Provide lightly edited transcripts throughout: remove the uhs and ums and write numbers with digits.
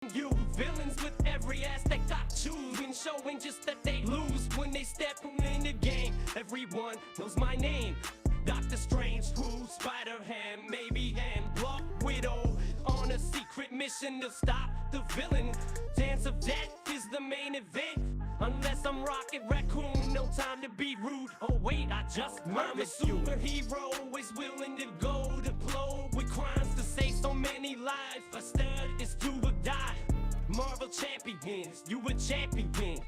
You villains with every aspect I choose, and showing just that they lose when they step in the game. Everyone knows my name. Doctor Strange, who, Spider-Ham, maybe, and Black Widow, on a secret mission to stop the villain. Dance of Death is the main event. Unless I'm Rocket Raccoon, no time to be rude. Oh wait, I'm a superhero, always willing to go to blow with crimes to save so many lives. A stud is do or die. Marvel champions, you a champion.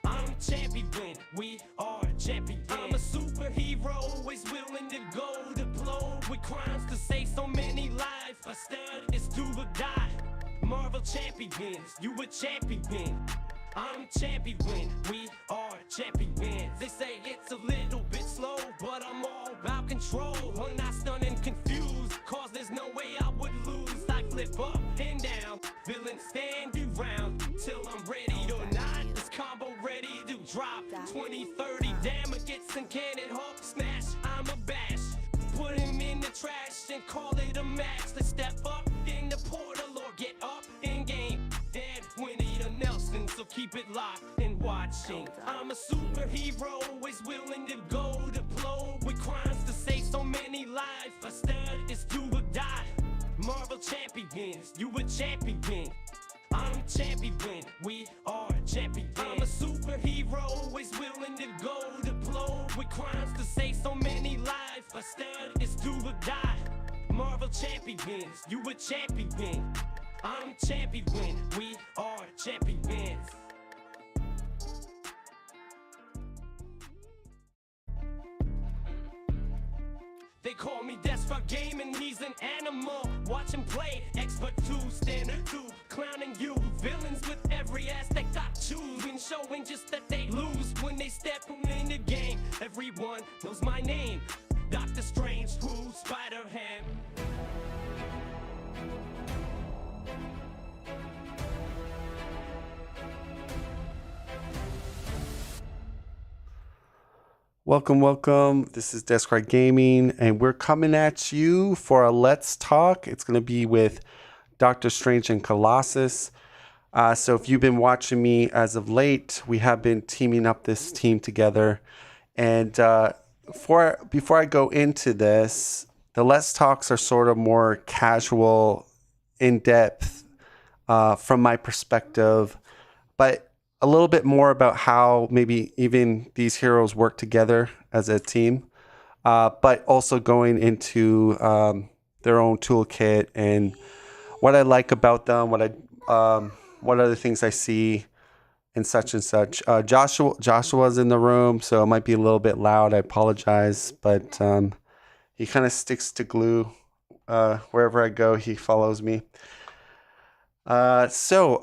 I'm champion, we are champions. I'm a superhero, always willing to go to blow with crimes to save so many lives. A stud is do or die. Marvel champions, you a champion. I'm champion, we are champions. They say it's a little bit slow, but I'm all about control. I'm not stunned and confused, cause there's no way I would lose. I flip up and down, villain stand you round till I'm ready or not. This combo ready to drop 20, 30 damn it gets and cannon hawk smash. I'm a bash, put him in the trash and call it a match. Let's step up in the portal or get up in game. Dead Winnie the Nelson, so keep it locked and watching. I'm a superhero, always willing to go to blow with crimes to save so many lives. A stud is do or die. Marvel champions, you a champion. I'm champion, we are champions. I'm a superhero, always willing to go to blow with crimes to save so many lives. A stud is do or die. Marvel champions, you a champion. I'm champion, we are champions. They call me Desperate Gaming, he's an animal. Watch him play, expert 2, standard 2. Clowning you, villains with every aspect I choose, and showing just that they lose when they step in the game. Everyone knows my name. Doctor Strange, who, Spider-Ham. Welcome. This is Describe Gaming, and we're coming at you for a Let's Talk. It's going to be with Doctor Strange and Colossus. So if you've been watching me as of late, we have been teaming up this team together. And before I go into this, the Let's Talks are sort of more casual, in-depth from my perspective, but a little bit more about how maybe even these heroes work together as a team, but also going into their own toolkit and what I like about them, what other things I see, and such and such. Joshua's in the room, so it might be a little bit loud. I apologize, but he kind of sticks to glue. Wherever I go, he follows me. So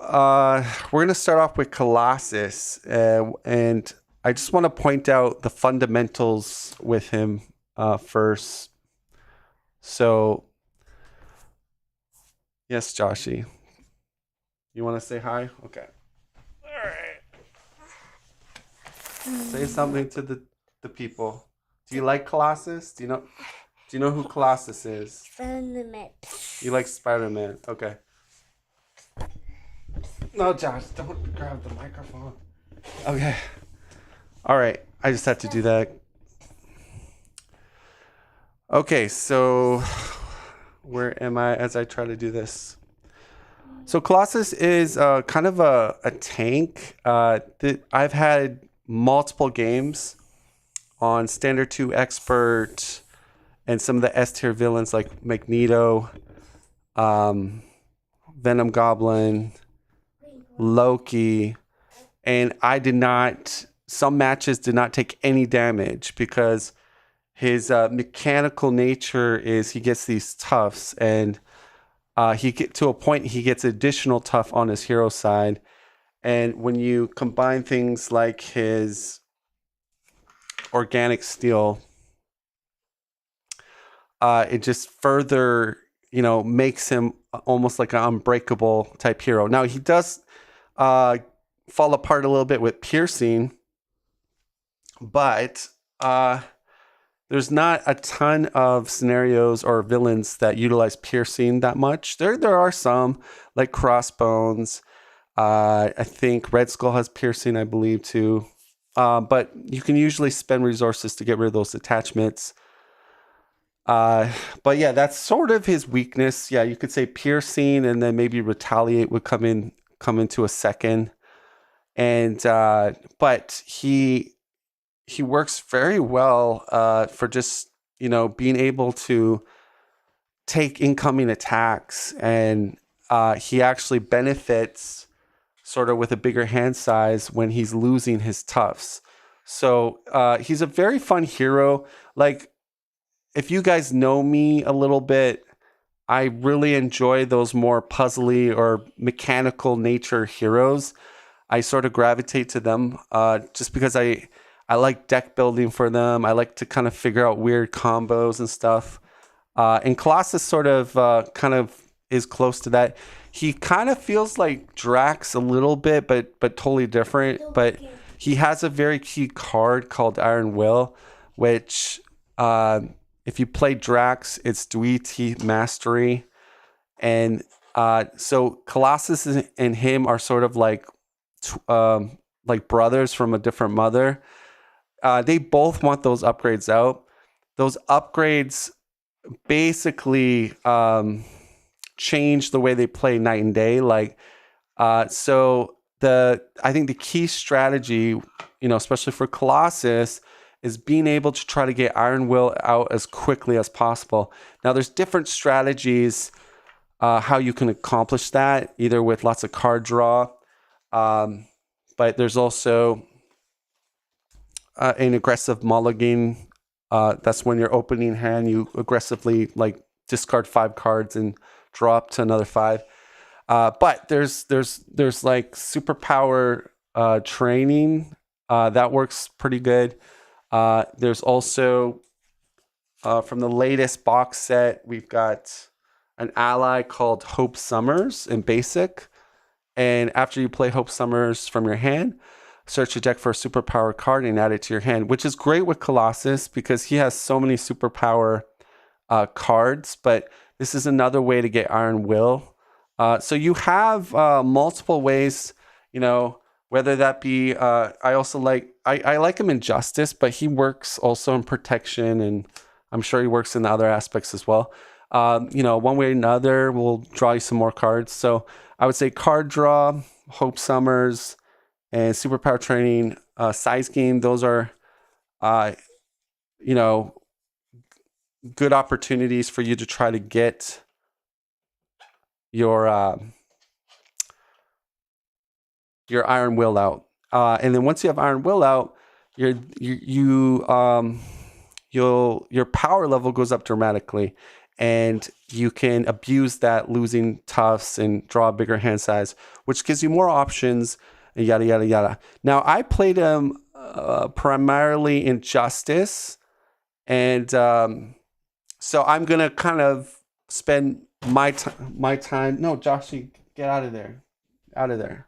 we're going to start off with Colossus, and I just want to point out the fundamentals with him first. So, yes, Joshy, you want to say hi? Okay. All right. Say something to the people. Do you like Colossus? Do you know who Colossus is? Spider-Man. You like Spider-Man? Okay. No, Josh, don't grab the microphone. Okay. All right. I just had to do that. Okay, so where am I as I try to do this? So Colossus is kind of a tank. I've had multiple games on Standard 2 Expert and some of the S tier villains like Magneto, Venom Goblin, Loki, and some matches did not take any damage because his mechanical nature is he gets these toughs, and he gets additional tough on his hero side. And when you combine things like his organic steel, it just further, makes him almost like an unbreakable type hero. Now he does fall apart a little bit with piercing, but there's not a ton of scenarios or villains that utilize piercing that much. There are some, like Crossbones. I think Red Skull has piercing, I believe, too. But you can usually spend resources to get rid of those attachments. But yeah, that's sort of his weakness. Yeah, you could say piercing, and then maybe retaliate would come into a second. And but he works very well for just being able to take incoming attacks, and he actually benefits sort of with a bigger hand size when he's losing his toughs. So he's a very fun hero. Like, if you guys know me a little bit, I really enjoy those more puzzly or mechanical nature heroes. I sort of gravitate to them just because I like deck building for them. I like to kind of figure out weird combos and stuff. And Colossus sort of kind of is close to that. He kind of feels like Drax a little bit, but totally different. But he has a very key card called Iron Will, which if you play Drax, it's Dweety Mastery. And so Colossus and him are sort of like brothers from a different mother. They both want those upgrades out. Those upgrades basically change the way they play night and day. So I think the key strategy, especially for Colossus, is being able to try to get Iron Will out as quickly as possible. Now, there's different strategies how you can accomplish that, either with lots of card draw, but there's also an aggressive mulligan. That's when you're opening hand, you aggressively discard 5 cards and draw up to another 5. But there's like superpower training that works pretty good. There's also from the latest box set, we've got an ally called Hope Summers in Basic. And after you play Hope Summers from your hand, search your deck for a superpower card and add it to your hand, which is great with Colossus because he has so many superpower cards. But this is another way to get Iron Will. So you have multiple ways, whether that be, I also I like him in Justice, but he works also in Protection, and I'm sure he works in the other aspects as well. One way or another will draw you some more cards. So I would say card draw, Hope Summers, and superpower training, size game. Those are, good opportunities for you to try to get your Iron Will out. And then once you have Iron Will out, your power level goes up dramatically, and you can abuse that losing toughs and draw a bigger hand size, which gives you more options, and yada yada yada. Now, I played him primarily in Justice, and so I'm gonna kind of spend my time. No, Joshy, get out of there, out of there.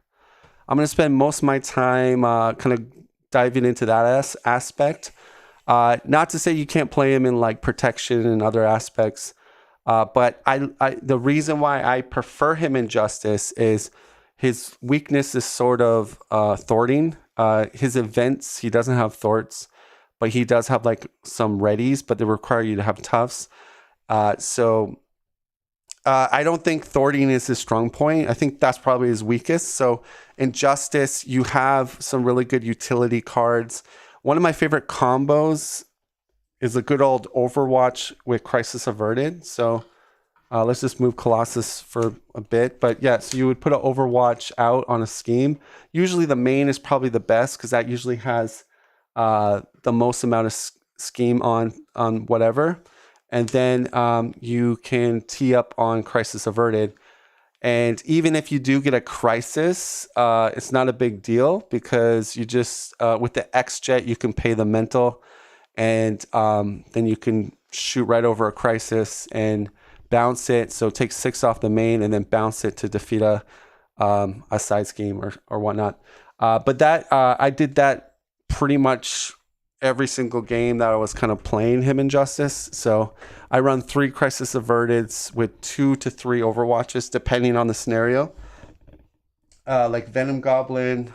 I'm gonna spend most of my time kind of diving into that aspect. Not to say you can't play him in Protection and other aspects, but I the reason why I prefer him in Justice is his weakness is sort of thwarting. His events, he doesn't have thwarts, but he does have some readies, but they require you to have toughs. So I don't think thwarting is his strong point. I think that's probably his weakest. So in Justice, you have some really good utility cards. One of my favorite combos is a good old Overwatch with Crisis Averted. So let's just move Colossus for a bit. But yeah, so you would put an Overwatch out on a scheme. Usually the main is probably the best because that usually has the most amount of scheme on whatever. And then you can tee up on Crisis Averted. And even if you do get a Crisis, it's not a big deal because you just, with the X-Jet, you can pay the mental. And then you can shoot right over a Crisis and bounce it. So take 6 off the main and then bounce it to defeat a side scheme or whatnot. But that I did that pretty much every single game that I was kind of playing him in Justice. So I run 3 Crisis Averteds with 2 to 3 Overwatches, depending on the scenario. Like Venom Goblin,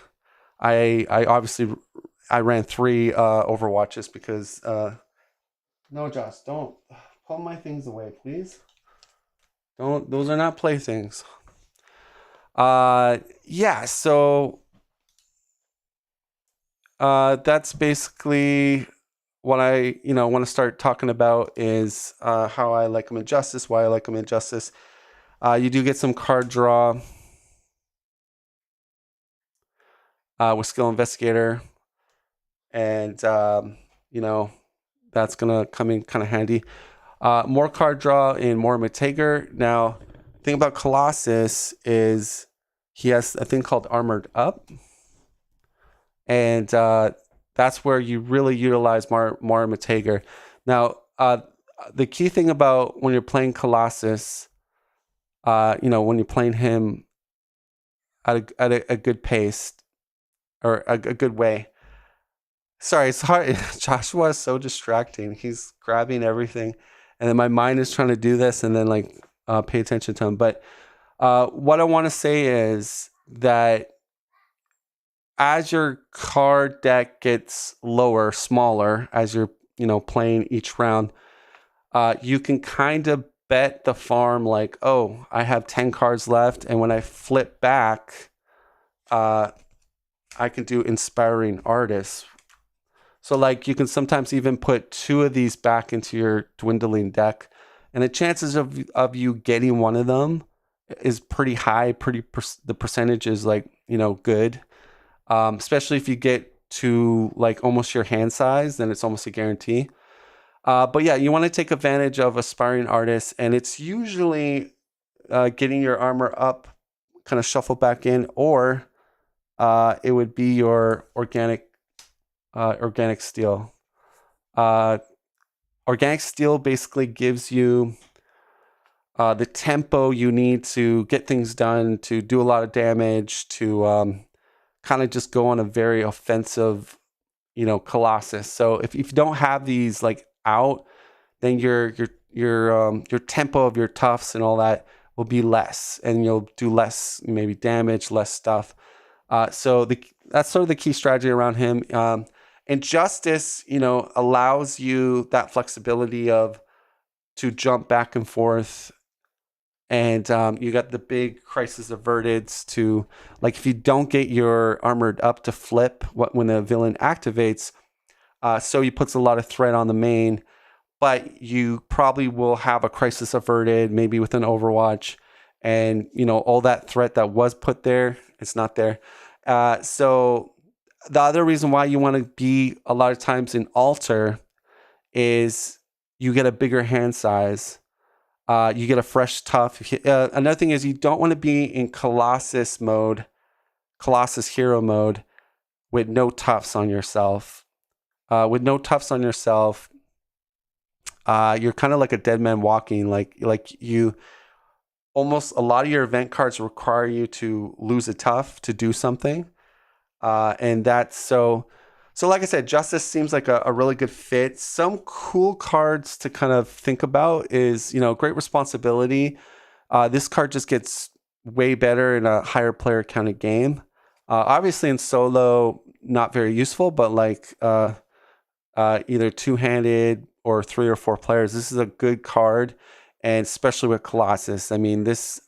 I obviously I ran 3 Overwatches because no, Josh, don't pull my things away, please. Don't. Those are not playthings. Yeah. So that's basically what I want to start talking about is how I like them in Justice, why I like them in Justice. You do get some card draw with Skill Investigator, and that's gonna come in kind of handy. More card draw in more Matager. Now, the thing about Colossus is he has a thing called Armored Up, and that's where you really utilize Mara Matager. Now, the key thing about when you're playing Colossus, when you're playing him at a good pace or a good way. Sorry, it's hard. Joshua is so distracting. He's grabbing everything, and then my mind is trying to do this, and then pay attention to him. But what I want to say is that as your card deck gets lower, smaller, as you're playing each round, you can kind of bet the farm like, oh, I have 10 cards left, and when I flip back, I can do Inspiring Artists. So you can sometimes even put 2 of these back into your dwindling deck, and the chances of you getting one of them is pretty high. The percentage is good, especially if you get to almost your hand size, then it's almost a guarantee. But yeah, you want to take advantage of Aspiring Artists, and it's usually getting your armor up, kind of shuffle back in, or it would be your organic steel. Organic steel basically gives you the tempo you need to get things done, to do a lot of damage, to kind of just go on a very offensive, Colossus. So if you don't have these out, then your tempo of your toughs and all that will be less, and you'll do less maybe damage, less stuff. So that's sort of the key strategy around him. And Justice, allows you that flexibility to jump back and forth. And you got the big Crisis Averted to, if you don't get your Armored Up to flip when the villain activates, so he puts a lot of threat on the main, but you probably will have a Crisis Averted, maybe with an Overwatch, and all that threat that was put there, it's not there. So the other reason why you want to be a lot of times in Alter is you get a bigger hand size. You get a fresh tough. Another thing is you don't want to be in Colossus hero mode, with no toughs on yourself. With no toughs on yourself, you're kind of like a dead man walking. You almost, a lot of your event cards require you to lose a tough to do something. And that's so like I said, Justice seems like a really good fit. Some cool cards to kind of think about is, Great Responsibility. This card just gets way better in a higher player counted game. Obviously in solo, not very useful, but either two-handed or 3 or 4 players, this is a good card. And especially with Colossus, I mean, this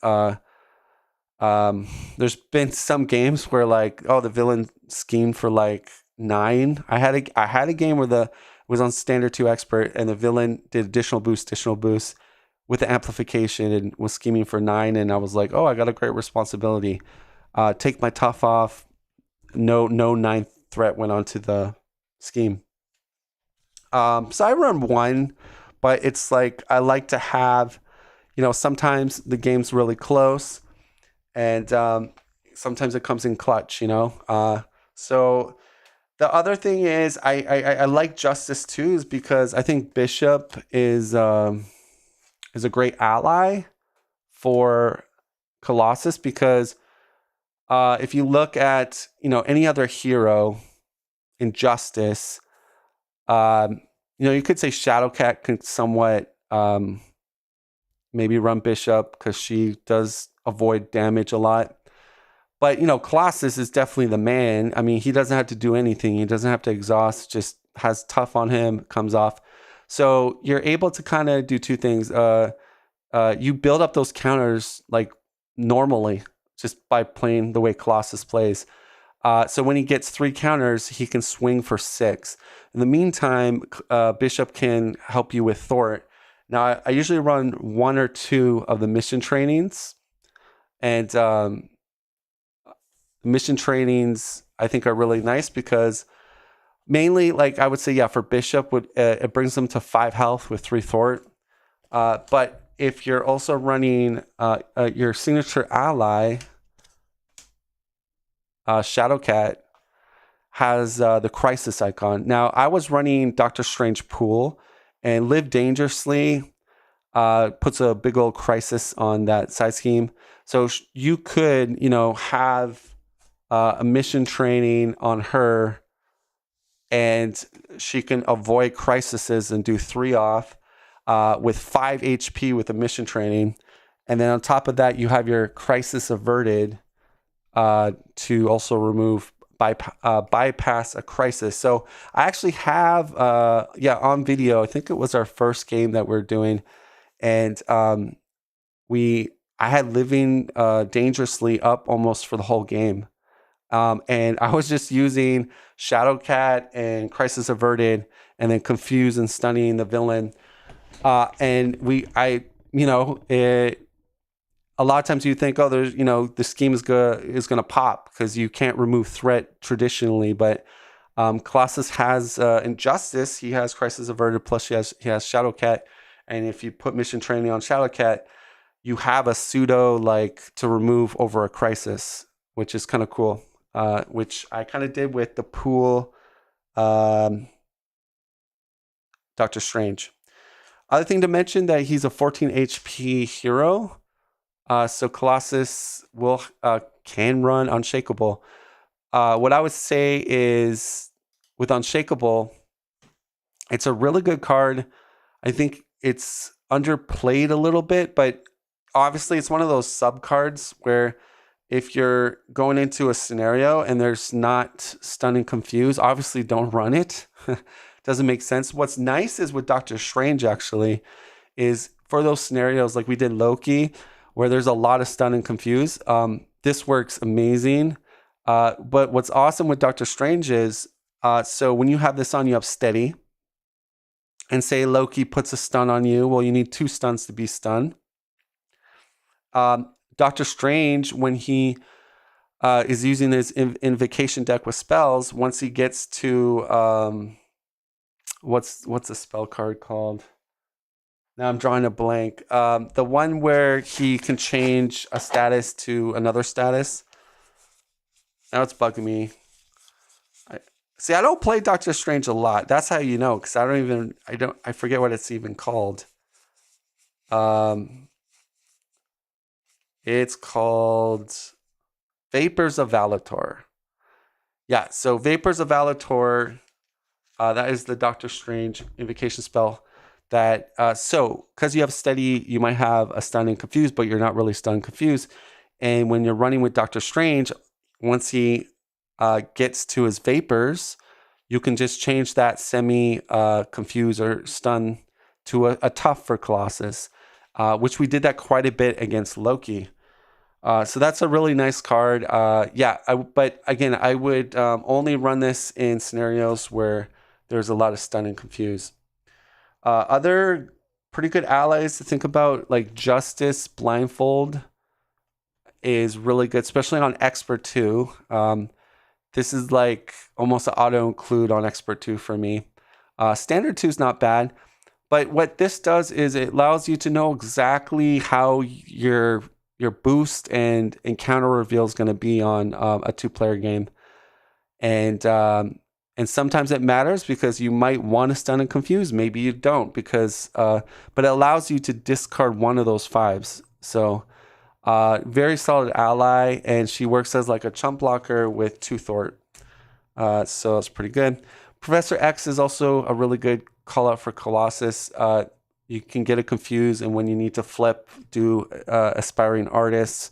there's been some games where the villain schemed for 9. I had a game where it was on standard 2 expert, and the villain did additional boost with the amplification and was scheming for 9, and I was like, oh, I got a Great Responsibility. Take my tough off. No 9th threat went onto the scheme. So I run 1, but it's I like to have, sometimes the game's really close, and sometimes it comes in clutch, so the other thing is I like Justice too, is because I think Bishop is a great ally for Colossus, because if you look at any other hero in Justice, You could say Shadowcat can somewhat maybe run Bishop because she does avoid damage a lot. But, Colossus is definitely the man. I mean, he doesn't have to do anything. He doesn't have to exhaust, just has tough on him, comes off. So you're able to kind of do two things. You build up those counters like normally just by playing the way Colossus plays. So when he gets 3 counters, he can swing for 6. In the meantime, Bishop can help you with Thort. Now, I usually run 1 or 2 of the mission trainings. And mission trainings, I think, are really nice because mainly, like I would say, for Bishop, it brings them to 5 health with 3 Thort. But if you're also running your signature ally, Shadowcat has the crisis icon. Now, I was running Doctor Strange Pool, and Live Dangerously puts a big old crisis on that side scheme. So you could, have a mission training on her, and she can avoid crises and do 3 off with 5 HP with a mission training. And then on top of that, you have your crisis averted to also remove bypass a crisis. So I actually have on video, I think it was our first game that we're doing, and I had Living Dangerously up almost for the whole game. And I was just using Shadowcat and Crisis Averted, and then Confuse and Stunning the villain. And a lot of times you think, there's, the scheme is gonna pop because you can't remove threat traditionally. But Colossus has Injustice. He has Crisis Averted, plus he has Shadowcat. And if you put Mission Training on Shadowcat, you have a pseudo to remove over a crisis, which is kind of cool. Which I kind of did with the Pool Doctor Strange. Other thing to mention that he's a 14 HP hero. So Colossus can run Unshakable. What I would say is with Unshakable, it's a really good card. I think it's underplayed a little bit, but obviously it's one of those sub cards where if you're going into a scenario and there's not Stun and Confuse, obviously don't run it. Doesn't make sense. What's nice is with Doctor Strange actually is for those scenarios like we did Loki, where there's a lot of Stun and Confuse. This works amazing. But what's awesome with Doctor Strange is, so when you have this on, you have Steady. And say Loki puts a stun on you. Well, you need 2 stuns to be stunned. Doctor Strange, when he is using his invocation deck with spells, once he gets to... what's a spell card called? Now I'm drawing a blank. The one where he can change a status to another status. Now it's bugging me. I don't play Doctor Strange a lot. That's how you know, because I forget what it's even called. It's called Vapors of Valator. Yeah, so Vapors of Valator, that is the Doctor Strange invocation spell. That because you have Steady, you might have a Stun and Confuse, but you're not really Stun and Confused. And when you're running with Doctor Strange, once he gets to his Vapors, you can just change that semi Confuse or Stun to a tough for Colossus, which we did that quite a bit against Loki. So that's a really nice card. But again, I would only run this in scenarios where there's a lot of Stun and Confuse. Other pretty good allies to think about, like Justice Blindfold is really good, especially on Expert 2. This is like almost an auto include on Expert 2 for me. Standard 2 is not bad, but what this does is it allows you to know exactly how your boost and encounter reveal is going to be on a 2-player game. And sometimes it matters because you might want to Stun and Confuse. Maybe you don't but it allows you to discard one of those 5s. So very solid ally, and she works as like a chump blocker with 2 Thort. So it's pretty good. Professor X is also a really good call out for Colossus. You can get it confused, and when you need to flip, do aspiring artists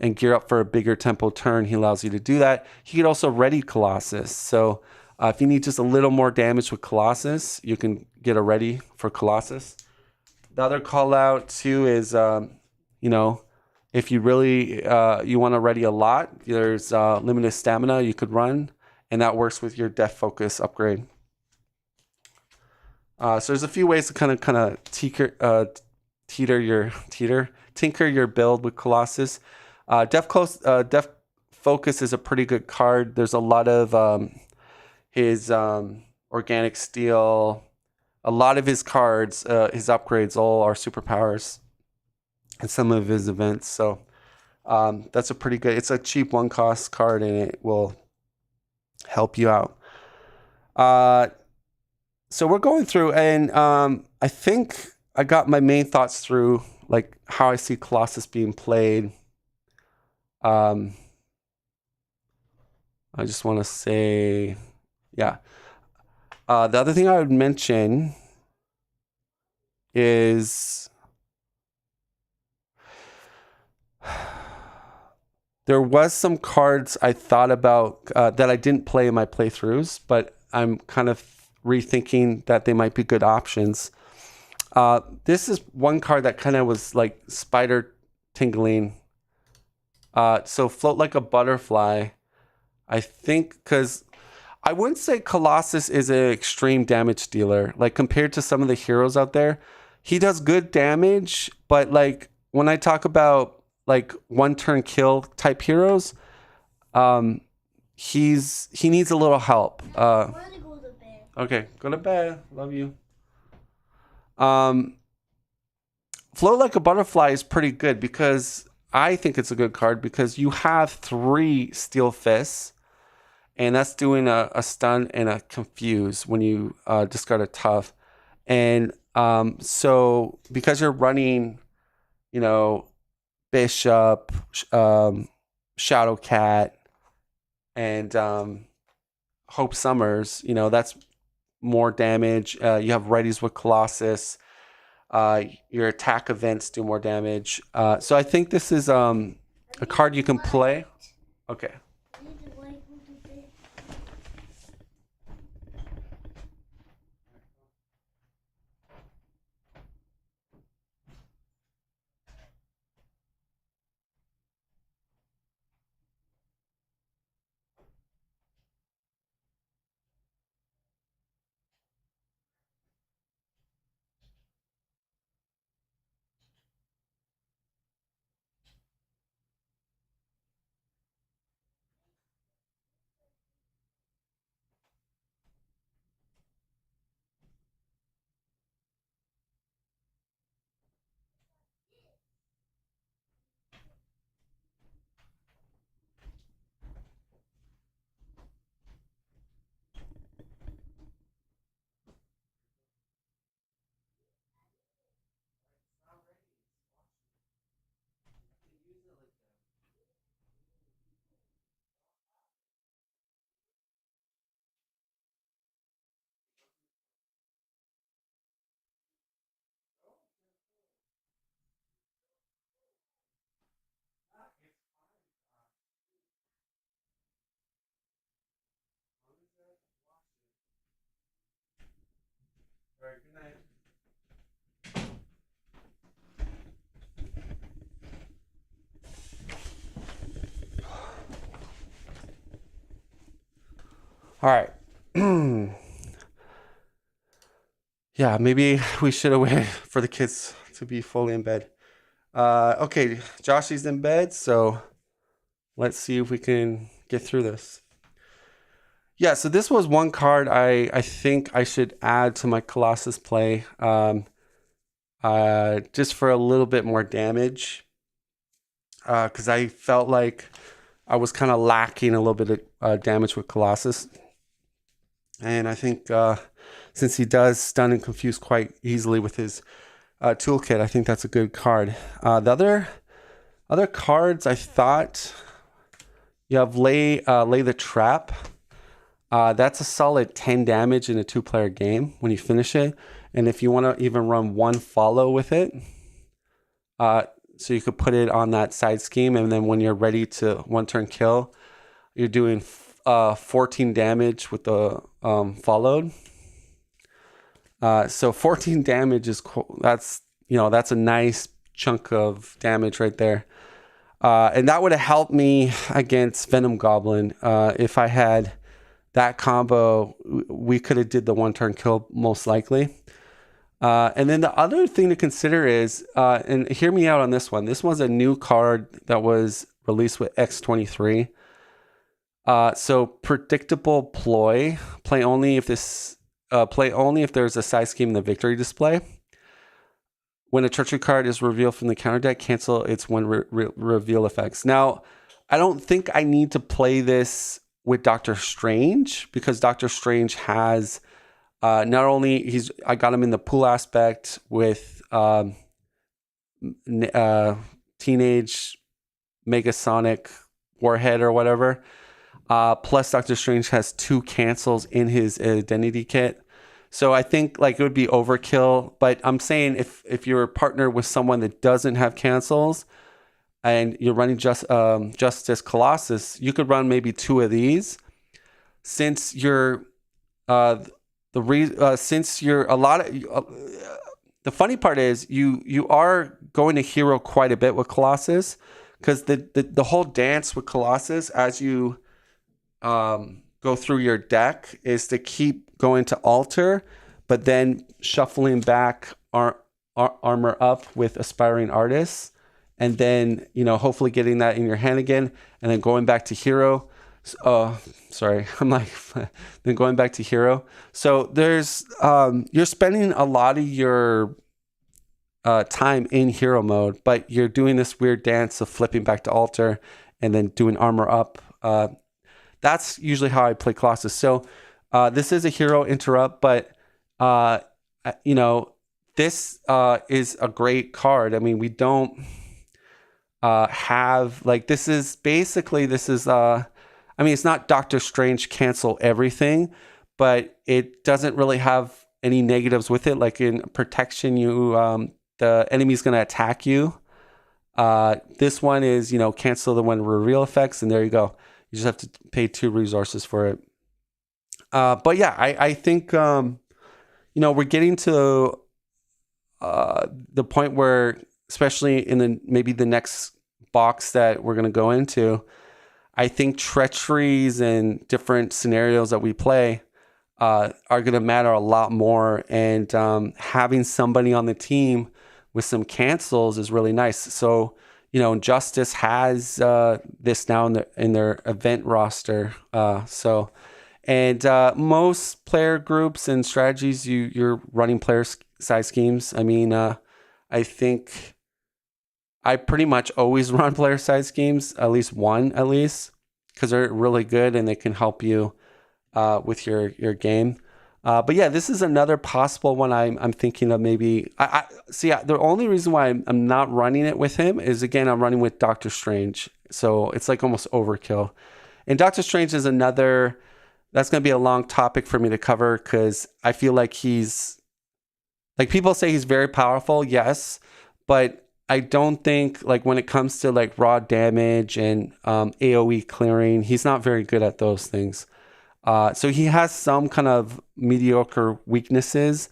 and gear up for a bigger tempo turn, he allows you to do that. He could also ready Colossus. So if you need just a little more damage with Colossus, you can get a ready for Colossus. The other call out too is, if you really you want to ready a lot, there's limited stamina you could run, and that works with your Death Focus upgrade. So there's a few ways to kind of tinker your build with Colossus. Death Focus is a pretty good card. There's a lot of his organic steel. A lot of his cards, his upgrades, all are superpowers in some of his events. So that's a pretty good. It's a cheap 1-cost card, and it will help you out. So we're going through, and I think I got my main thoughts through, like how I see Colossus being played. I just want to say, yeah. The other thing I would mention is there was some cards I thought about that I didn't play in my playthroughs, but I'm kind of rethinking that they might be good options. This is one card that kind of was like spider tingling. So Float Like a Butterfly, I think, because I wouldn't say Colossus is an extreme damage dealer. Like compared to some of the heroes out there, he does good damage, but like when I talk about like 1-turn kill type heroes, he needs a little help. Okay, go to bed. Love you. Float Like a Butterfly is pretty good because I think it's a good card because you have 3 Steel Fists, and that's doing a stun and a confuse when you discard a tough. And so because you're running, Bishop, Shadowcat, and Hope Summers, that's more damage. You have readies with Colossus. Your attack events do more damage. So I think this is a card you can play. Okay. All right, good night. All right. Yeah, maybe we should have waited for the kids to be fully in bed. Okay, Joshy's in bed, so let's see if we can get through this. Yeah, so this was one card I think I should add to my Colossus play, just for a little bit more damage, because I felt like I was kind of lacking a little bit of damage with Colossus. And I think since he does stun and confuse quite easily with his toolkit, I think that's a good card. The other cards I thought, you have Lay the Trap. That's a solid 10 damage in a 2-player game when you finish it. And if you want to even run one follow with it, so you could put it on that side scheme, and then when you're ready to 1-turn kill, you're doing 14 damage with the followed. So 14 damage is that's a nice chunk of damage right there. And that would have helped me against Venom Goblin. If I had that combo, we could have did the 1-turn kill most likely. And then the other thing to consider is, and hear me out on this one. This one's a new card that was released with X23. So predictable ploy. Play only if there's a side scheme in the victory display. When a treachery card is revealed from the counter deck, cancel its one reveal effects. Now, I don't think I need to play this with Doctor Strange, because Doctor Strange has not only I got him in the pool aspect with Teenage Megasonic Warhead or whatever. Plus, Doctor Strange has 2 cancels in his identity kit. So I think like it would be overkill. But I'm saying if you're partnered with someone that doesn't have cancels and you're running Justice Colossus, you could run maybe 2 of these. Since you're the funny part is you are going to hero quite a bit with Colossus, because the whole dance with Colossus as you go through your deck is to keep going to altar, but then shuffling back armor up with Aspiring Artists, and then hopefully getting that in your hand again, and then going back to hero. Sorry, I'm like then going back to hero. So there's you're spending a lot of your time in hero mode, but you're doing this weird dance of flipping back to altar and then doing armor up. That's usually how I play Colossus. So this is a hero interrupt, but this is a great card. I mean, we don't have like this is I mean, it's not Doctor Strange cancel everything, but it doesn't really have any negatives with it. Like in protection, the enemy's going to attack you. This one is, cancel the one reveal effects, and there you go. You just have to pay 2 resources for it. But yeah, I think, we're getting to the point where, especially in maybe the next box that we're going to go into, I think treacheries and different scenarios that we play are going to matter a lot more. And having somebody on the team with some cancels is really nice. So, Justice has this now in their event roster. And most player groups and strategies, you're running player size schemes. I mean, I think I pretty much always run player size schemes, at least one, because they're really good and they can help you with your game. But yeah, this is another possible one I'm thinking of maybe. The only reason why I'm not running it with him is, again, I'm running with Doctor Strange. So it's like almost overkill. And Doctor Strange is that's going to be a long topic for me to cover, because I feel like people say he's very powerful, yes, but I don't think, like, when it comes to like raw damage and AoE clearing, he's not very good at those things. So he has some kind of mediocre weaknesses,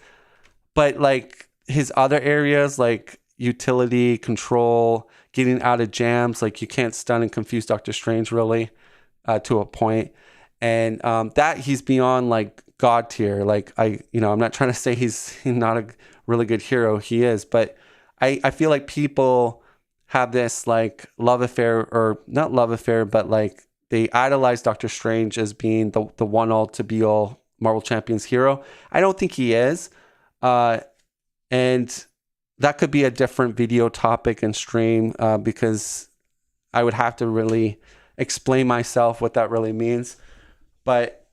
but like his other areas, like utility, control, getting out of jams, like you can't stun and confuse Doctor Strange really to a point. And that he's beyond like God tier. Like I'm not trying to say he's not a really good hero. He is, but I feel like people have this like love affair, or not love affair, but like they idolize Doctor Strange as being the one all to be all Marvel Champions hero. I don't think he is. And that could be a different video topic and stream, because I would have to really explain myself what that really means. But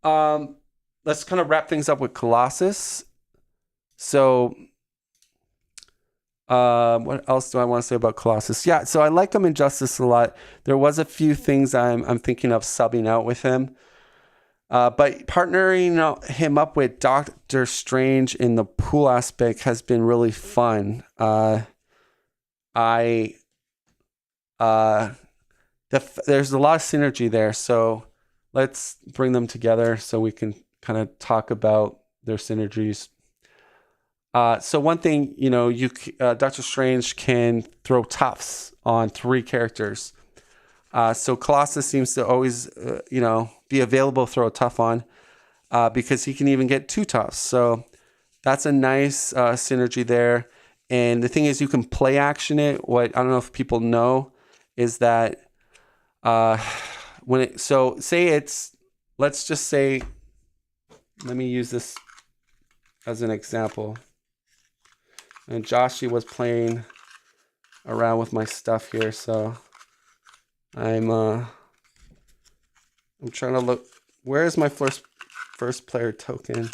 let's kind of wrap things up with Colossus. So what else do I want to say about Colossus? Yeah, so I like him in Justice a lot. There was a few things I'm thinking of subbing out with him. But partnering him up with Doctor Strange in the pool aspect has been really fun. There's a lot of synergy there, so let's bring them together so we can kind of talk about their synergies. So one thing, Doctor Strange can throw tufts on 3 characters. So Colossus seems to always, be available to throw a tuft on, because he can even get 2 tufts. So that's a nice synergy there. And the thing is, you can play action it. What I don't know if people know is that let's just say, let me use this as an example. And Joshi was playing around with my stuff here, so I'm trying to look. Where is my first player token?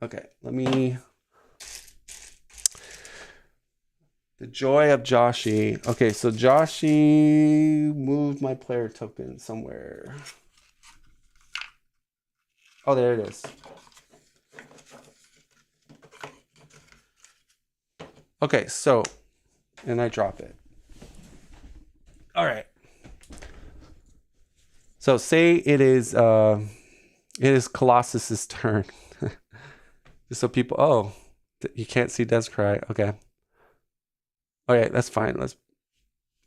Okay, the joy of Joshi. Okay, so Joshi moved my player token somewhere. Oh, there it is. Okay, so, and I drop it. All right. So say it is Colossus's turn. Just so people, you can't see Descry. Okay. Okay, that's fine. All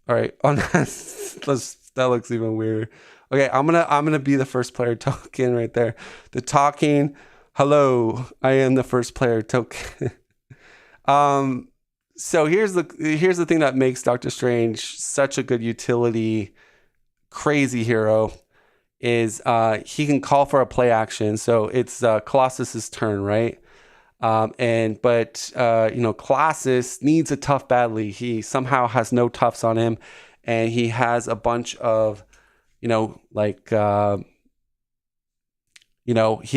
right. Oh, that looks even weird. Okay, I'm gonna be the first player token right there. The talking. Hello, I am the first player token. So here's the thing that makes Doctor Strange such a good utility, crazy hero, is he can call for a play action. So it's Colossus's turn, right? Colossus needs a tuft badly. He somehow has no tufts on him, and he has a bunch of, he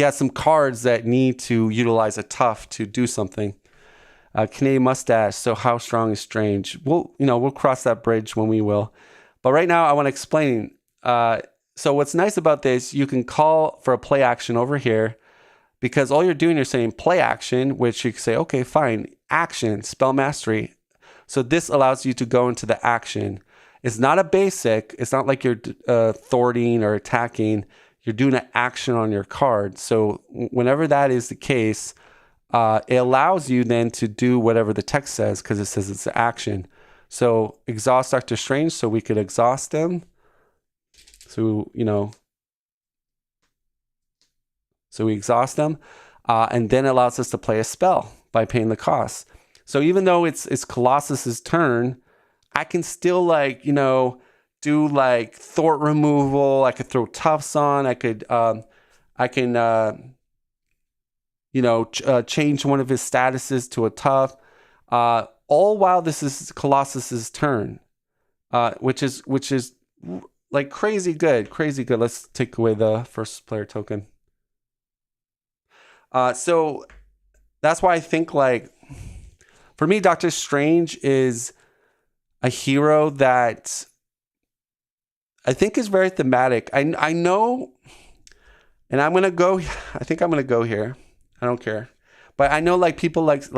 has some cards that need to utilize a tuft to do something. Canadian mustache. So how strong is Strange? We'll cross that bridge when we will. But right now I want to explain. So what's nice about this, you can call for a play action over here, because all you're doing, you're saying play action, which you can say, okay, fine, action, spell mastery. So this allows you to go into the action. It's not a basic. It's not like you're thwarting or attacking. You're doing an action on your card. So whenever that is the case, it allows you then to do whatever the text says, because it says it's an action. So exhaust Doctor Strange, so we could exhaust them. So, so we exhaust them, and then it allows us to play a spell by paying the cost. So even though it's Colossus's turn, I can still do thwart removal. I could throw tufts on. I can change one of his statuses to a tuft, all while this is Colossus's turn, which is like crazy good. Let's take away the first player token. So that's why I think, for me, Doctor Strange is a hero that I think is very thematic. I know, and I think I'm gonna go here. I don't care, but I know people like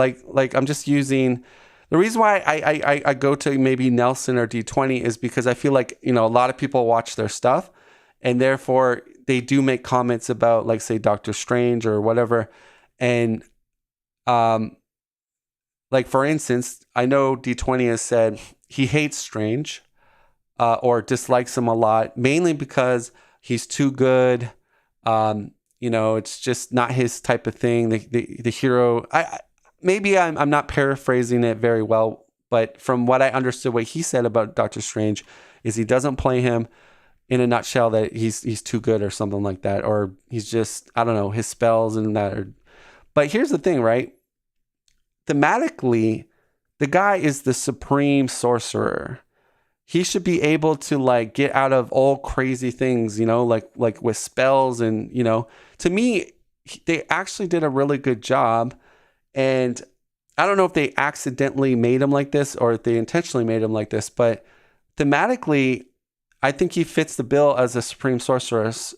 I'm just using. The reason why I go to maybe Nelson or D20 is because I feel like, a lot of people watch their stuff, and therefore they do make comments about, say, Doctor Strange or whatever. And for instance, I know D20 has said he hates Strange or dislikes him a lot, mainly because he's too good. It's just not his type of thing. The hero, I'm not paraphrasing it very well, but from what I understood, what he said about Doctor Strange is he doesn't play him in a nutshell that he's too good or something like that, or he's just, I don't know, his spells and that. But here's the thing, right? Thematically, the guy is the supreme sorcerer. He should be able to get out of all crazy things, like with spells, and to me, they actually did a really good job. And I don't know if they accidentally made him like this or if they intentionally made him like this, but thematically, I think he fits the bill as a Supreme Sorceress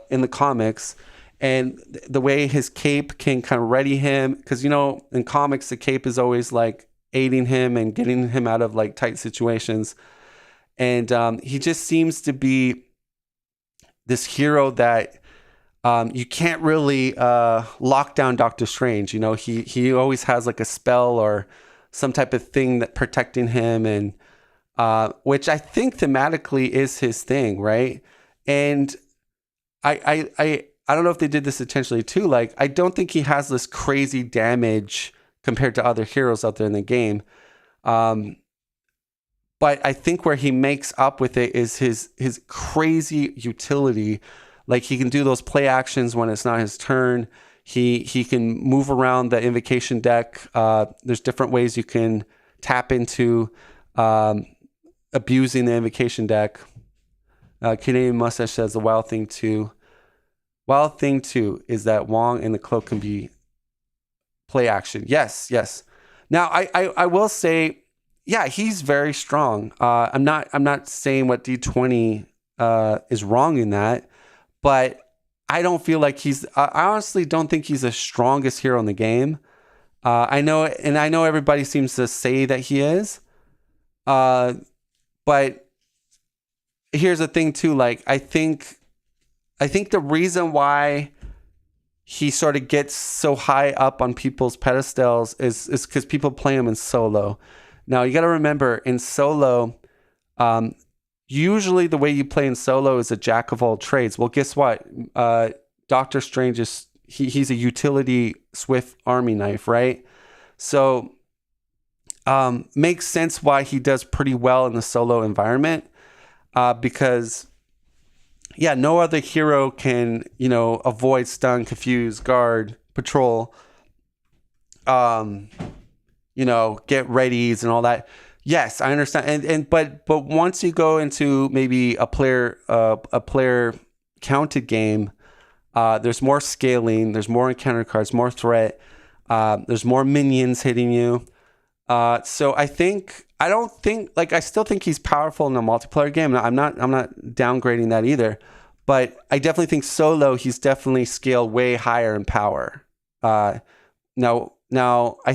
in the comics. And the way his cape can kind of ready him, because, in comics, the cape is always like aiding him and getting him out of like tight situations. And he just seems to be this hero that you can't really lock down Doctor Strange. He always has like a spell or some type of thing that protecting him, and which I think thematically is his thing, right? And I don't know if they did this intentionally too. Like, I don't think he has this crazy damage compared to other heroes out there in the game. But I think where he makes up with it is his crazy utility. Like, he can do those play actions when it's not his turn. He can move around the invocation deck. There's different ways you can tap into abusing the invocation deck. Canadian Mustache says the wild thing too is that Wong and the cloak can be play action. Yes. Now I will say, yeah, he's very strong. I'm not saying what D20 is wrong in that, but I don't feel like I honestly don't think he's the strongest hero in the game. I know everybody seems to say that he is. But here's the thing too, like, I think the reason why he sort of gets so high up on people's pedestals is because people play him in solo. Now, you got to remember, in solo, usually the way you play in solo is a jack of all trades. Well, guess what? Doctor Strange he's a utility swift army knife, right? So makes sense why he does pretty well in the solo environment, because no other hero can, avoid, stun, confuse, guard, patrol, get readies and all that. Yes, I understand. But once you go into maybe a player counted game, there's more scaling, there's more encounter cards, more threat, there's more minions hitting you. So I still think he's powerful in a multiplayer game. I'm not downgrading that either, but I definitely think solo, he's definitely scaled way higher in power. Now I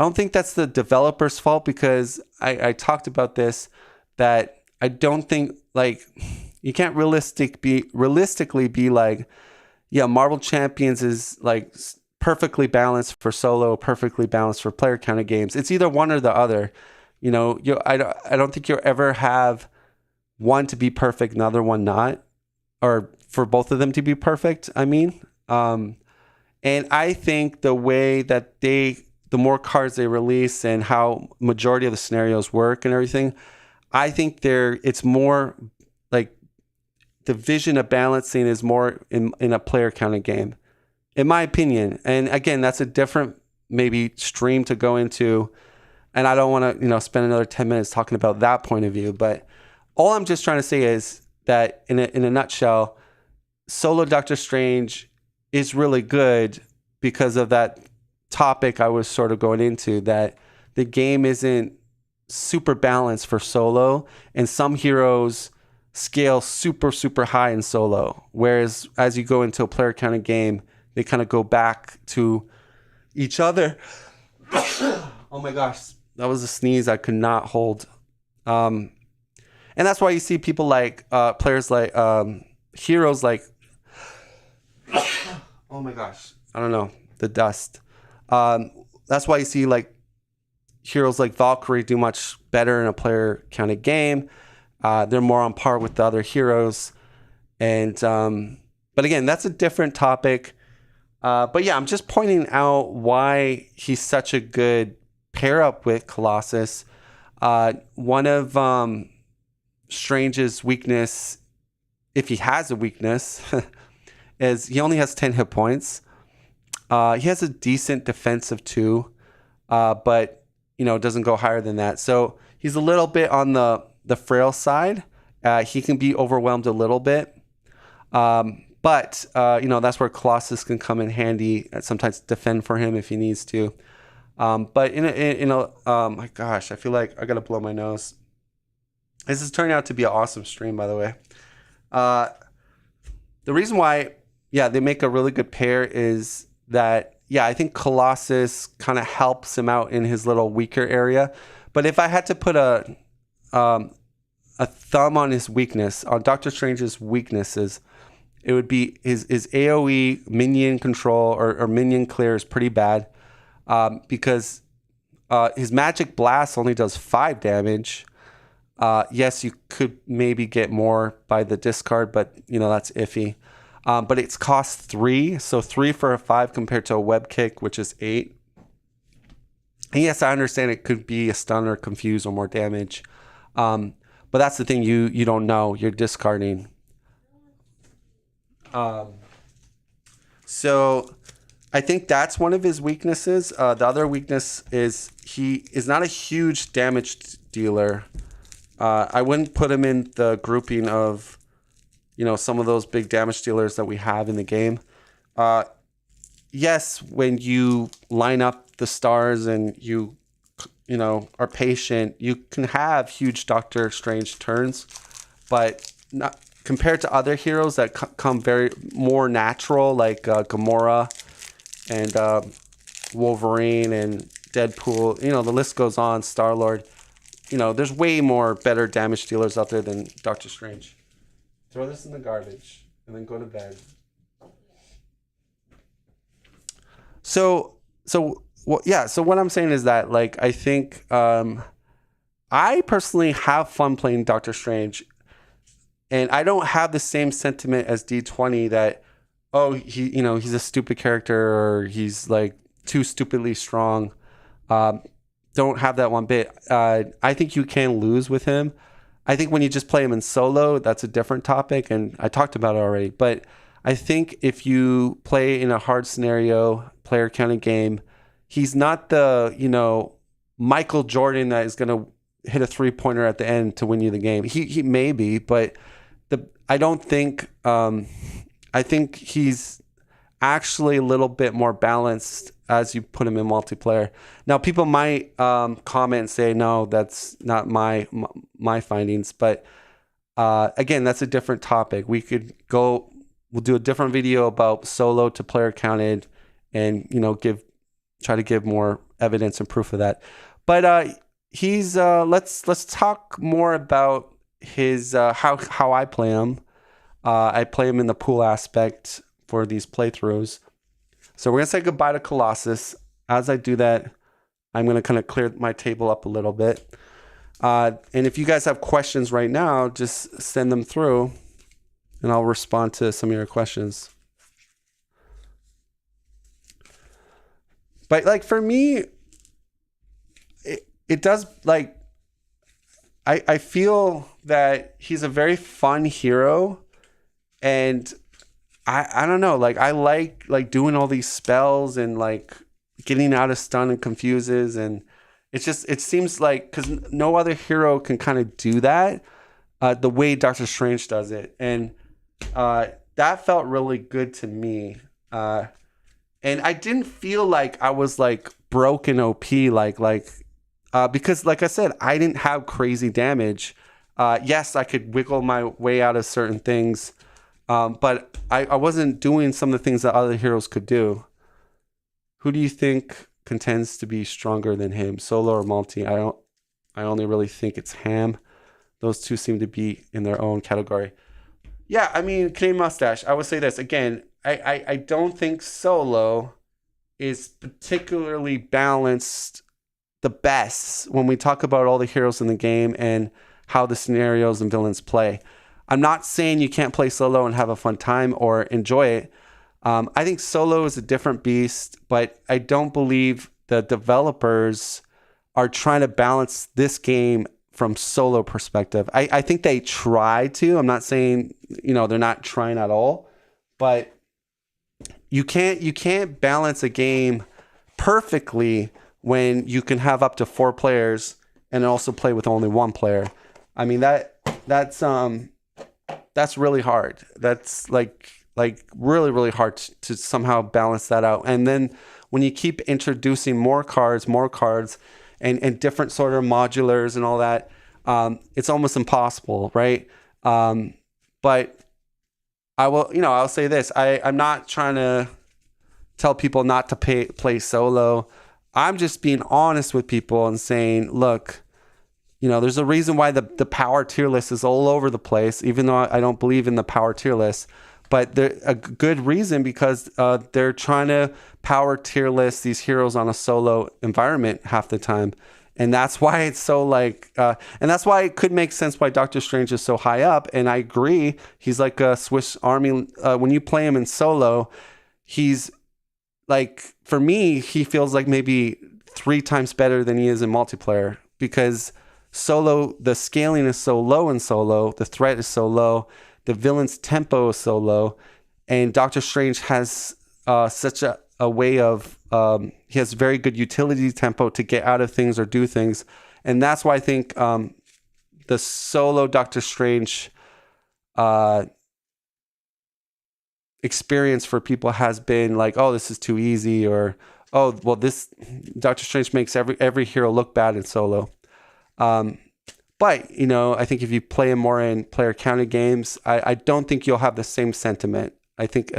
don't think that's the developer's fault, because I talked about this, that I don't think, like, you can't realistically be like, yeah, Marvel Champions is like perfectly balanced for solo, perfectly balanced for player counted games. It's either one or the other. I don't think you'll ever have one to be perfect, another one not, or for both of them to be perfect. I mean, and I think the way that the more cards they release and how majority of the scenarios work and everything, I think it's more like the vision of balancing is more in a player counted game, in my opinion. And again, that's a different maybe stream to go into, and I don't want to spend another 10 minutes talking about that point of view. But all I'm just trying to say is that in a nutshell, solo Doctor Strange is really good because of that topic I was sort of going into, that the game isn't super balanced for solo, and some heroes scale super, super high in solo, whereas as you go into a player counted game, they kind of go back to each other. Oh my gosh, that was a sneeze I could not hold. And that's why you see people like players like heroes like oh my gosh, I don't know, the dust. That's why you see like heroes like Valkyrie do much better in a player counted game. They're more on par with the other heroes. And but again, that's a different topic. But yeah, I'm just pointing out why he's such a good pair up with Colossus. One of Strange's weakness, if he has a weakness, is he only has 10 hit points. He has a decent defense of 2, but doesn't go higher than that. So he's a little bit on the frail side. He can be overwhelmed a little bit. But that's where Colossus can come in handy, sometimes defend for him if he needs to. But my gosh, I feel like I gotta blow my nose. This is turning out to be an awesome stream, by the way. The reason why, yeah, they make a really good pair is that, yeah, I think Colossus kind of helps him out in his little weaker area. But if I had to put a thumb on his weakness, on Doctor Strange's weaknesses, it would be his AoE minion control or minion clear is pretty bad, because his magic blast only does 5 damage. Yes, you could maybe get more by the discard, but that's iffy. But it's cost 3, so 3 for a 5 compared to a web kick, which is 8. And yes, I understand it could be a stun or confuse or more damage. But that's the thing, you don't know. You're discarding. So I think that's one of his weaknesses. The other weakness is he is not a huge damage dealer. I wouldn't put him in the grouping of, some of those big damage dealers that we have in the game. Yes, when you line up the stars and you are patient, you can have huge Doctor Strange turns, but not compared to other heroes that come very more natural, like Gamora and Wolverine and Deadpool. The list goes on. Star-Lord. There's way more better damage dealers out there than Doctor Strange. Throw this in the garbage and then go to bed. So what I'm saying is that, like, I think I personally have fun playing Doctor Strange, and I don't have the same sentiment as D20 that, he's a stupid character or he's like too stupidly strong. Don't have that one bit. I think you can lose with him. I think when you just play him in solo, that's a different topic, and I talked about it already. But I think if you play in a hard scenario, player counting game, he's not the, Michael Jordan that is going to hit a 3-pointer at the end to win you the game. He may be, but I don't think, I think he's actually a little bit more balanced as you put him in multiplayer. Now, people might comment and say, no, that's not my findings. But again, that's a different topic. We'll do a different video about solo to player counted and, try to give more evidence and proof of that. But he's let's talk more about his how I play him. I play him in the pool aspect for these playthroughs. So we're gonna say goodbye to Colossus. As I do that, I'm gonna kind of clear my table up a little bit. And if you guys have questions right now, just send them through and I'll respond to some of your questions. But like for me, it does, like, I feel that he's a very fun hero, and I don't know, like I like doing all these spells and like getting out of stun and confuses, and it seems like, because no other hero can kind of do that the way Doctor Strange does it, and that felt really good to me. And I didn't feel like I was like broken OP, because like I said, I didn't have crazy damage. Yes, I could wiggle my way out of certain things, but I wasn't doing some of the things that other heroes could do. Who do you think contends to be stronger than him, solo or multi? I only really think it's Ham. Those two seem to be in their own category. Yeah, I mean, Canadian Mustache, I would say this again. I don't think solo is particularly balanced the best when we talk about all the heroes in the game and how the scenarios and villains play. I'm not saying you can't play solo and have a fun time or enjoy it. I think solo is a different beast, but I don't believe the developers are trying to balance this game from solo perspective. I think they try to. I'm not saying, they're not trying at all, but you can't balance a game perfectly when you can have up to 4 players and also play with only 1 player. I mean, that's really hard. That's like really, really hard to somehow balance that out. And then when you keep introducing more cards and different sort of modulars and all that, it's almost impossible, right? But I'll say this. I'm not trying to tell people not to play solo. I'm just being honest with people and saying, look, there's a reason why the power tier list is all over the place, even though I don't believe in the power tier list. But there's a good reason, because they're trying to power tier list these heroes on a solo environment half the time. And that's why it's so and that's why it could make sense why Doctor Strange is so high up. And I agree. He's like a Swiss Army. When you play him in solo, he's for me, he feels like maybe 3 times better than he is in multiplayer, because solo, the scaling is so low in solo, the threat is so low, the villain's tempo is so low, and Doctor Strange has such a way of he has very good utility tempo to get out of things or do things, and that's why I think the solo Doctor Strange experience for people has been like, oh, this is too easy, or oh, well, this Doctor Strange makes every hero look bad in solo. But I think if you play him more in player counted games, I don't think you'll have the same sentiment. I think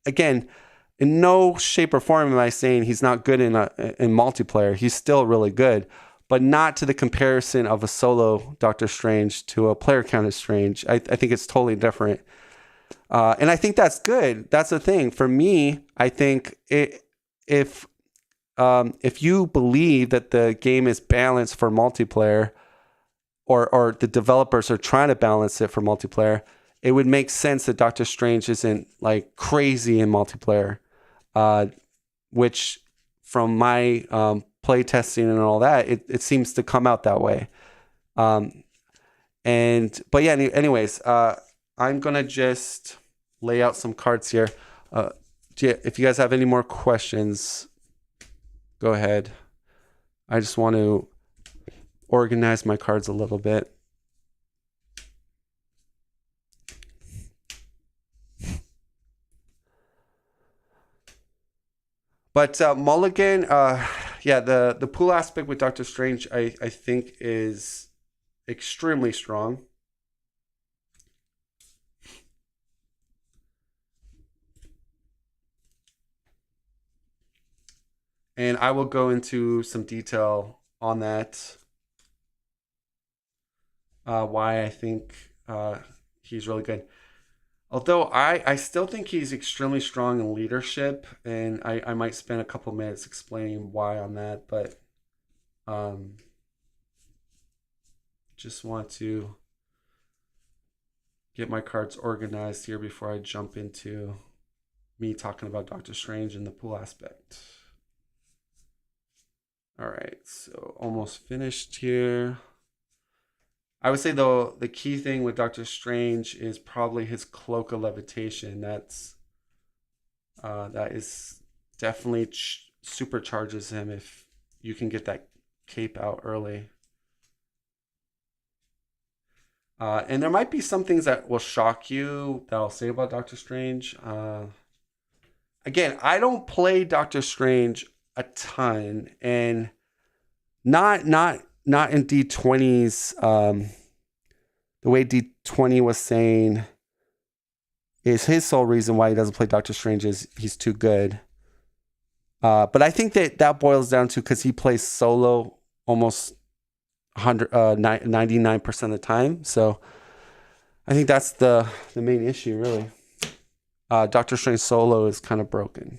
again, in no shape or form am I saying he's not good in multiplayer. He's still really good, but not to the comparison of a solo Doctor Strange to a player counted Strange. I think it's totally different. And I think that's good. That's the thing. For me, I think if you believe that the game is balanced for multiplayer, or the developers are trying to balance it for multiplayer, it would make sense that Doctor Strange isn't crazy in multiplayer, which from my play testing and all that, it seems to come out that way. But yeah, anyways, I'm going to just lay out some cards here. If you guys have any more questions, go ahead. I just want to organize my cards a little bit. But Mulligan, the pool aspect with Doctor Strange, I think is extremely strong. And I will go into some detail on that. Why I think he's really good. Although I still think he's extremely strong in leadership, and I might spend a couple minutes explaining why on that, but just want to get my cards organized here before I jump into me talking about Doctor Strange and the pool aspect. All right, so almost finished here. I would say, though, the key thing with Doctor Strange is probably his cloak of levitation. That is definitely supercharges him if you can get that cape out early. And there might be some things that will shock you that I'll say about Doctor Strange. Again, I don't play Doctor Strange a ton, and not in D20's the way D20 was saying is his sole reason why he doesn't play Doctor Strange is he's too good. But I think that boils down to because he plays solo almost 99% of the time. So I think that's the main issue, really. Doctor Strange solo is kind of broken.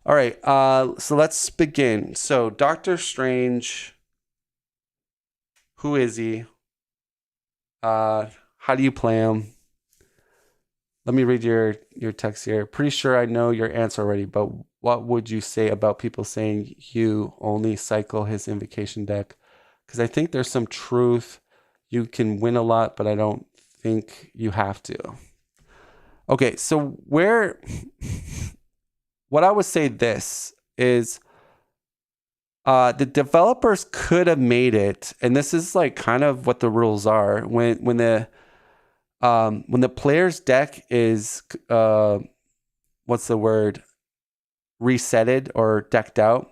All right, so let's begin. So Doctor Strange, who is he? How do you play him? Let me read your text here. Pretty sure I know your answer already, but what would you say about people saying you only cycle his invocation deck? Because I think there's some truth. You can win a lot, but I don't think you have to. Okay, so what I would say this is the developers could have made it, and this is kind of what the rules are. When the player's deck is what's the word? Resetted or decked out,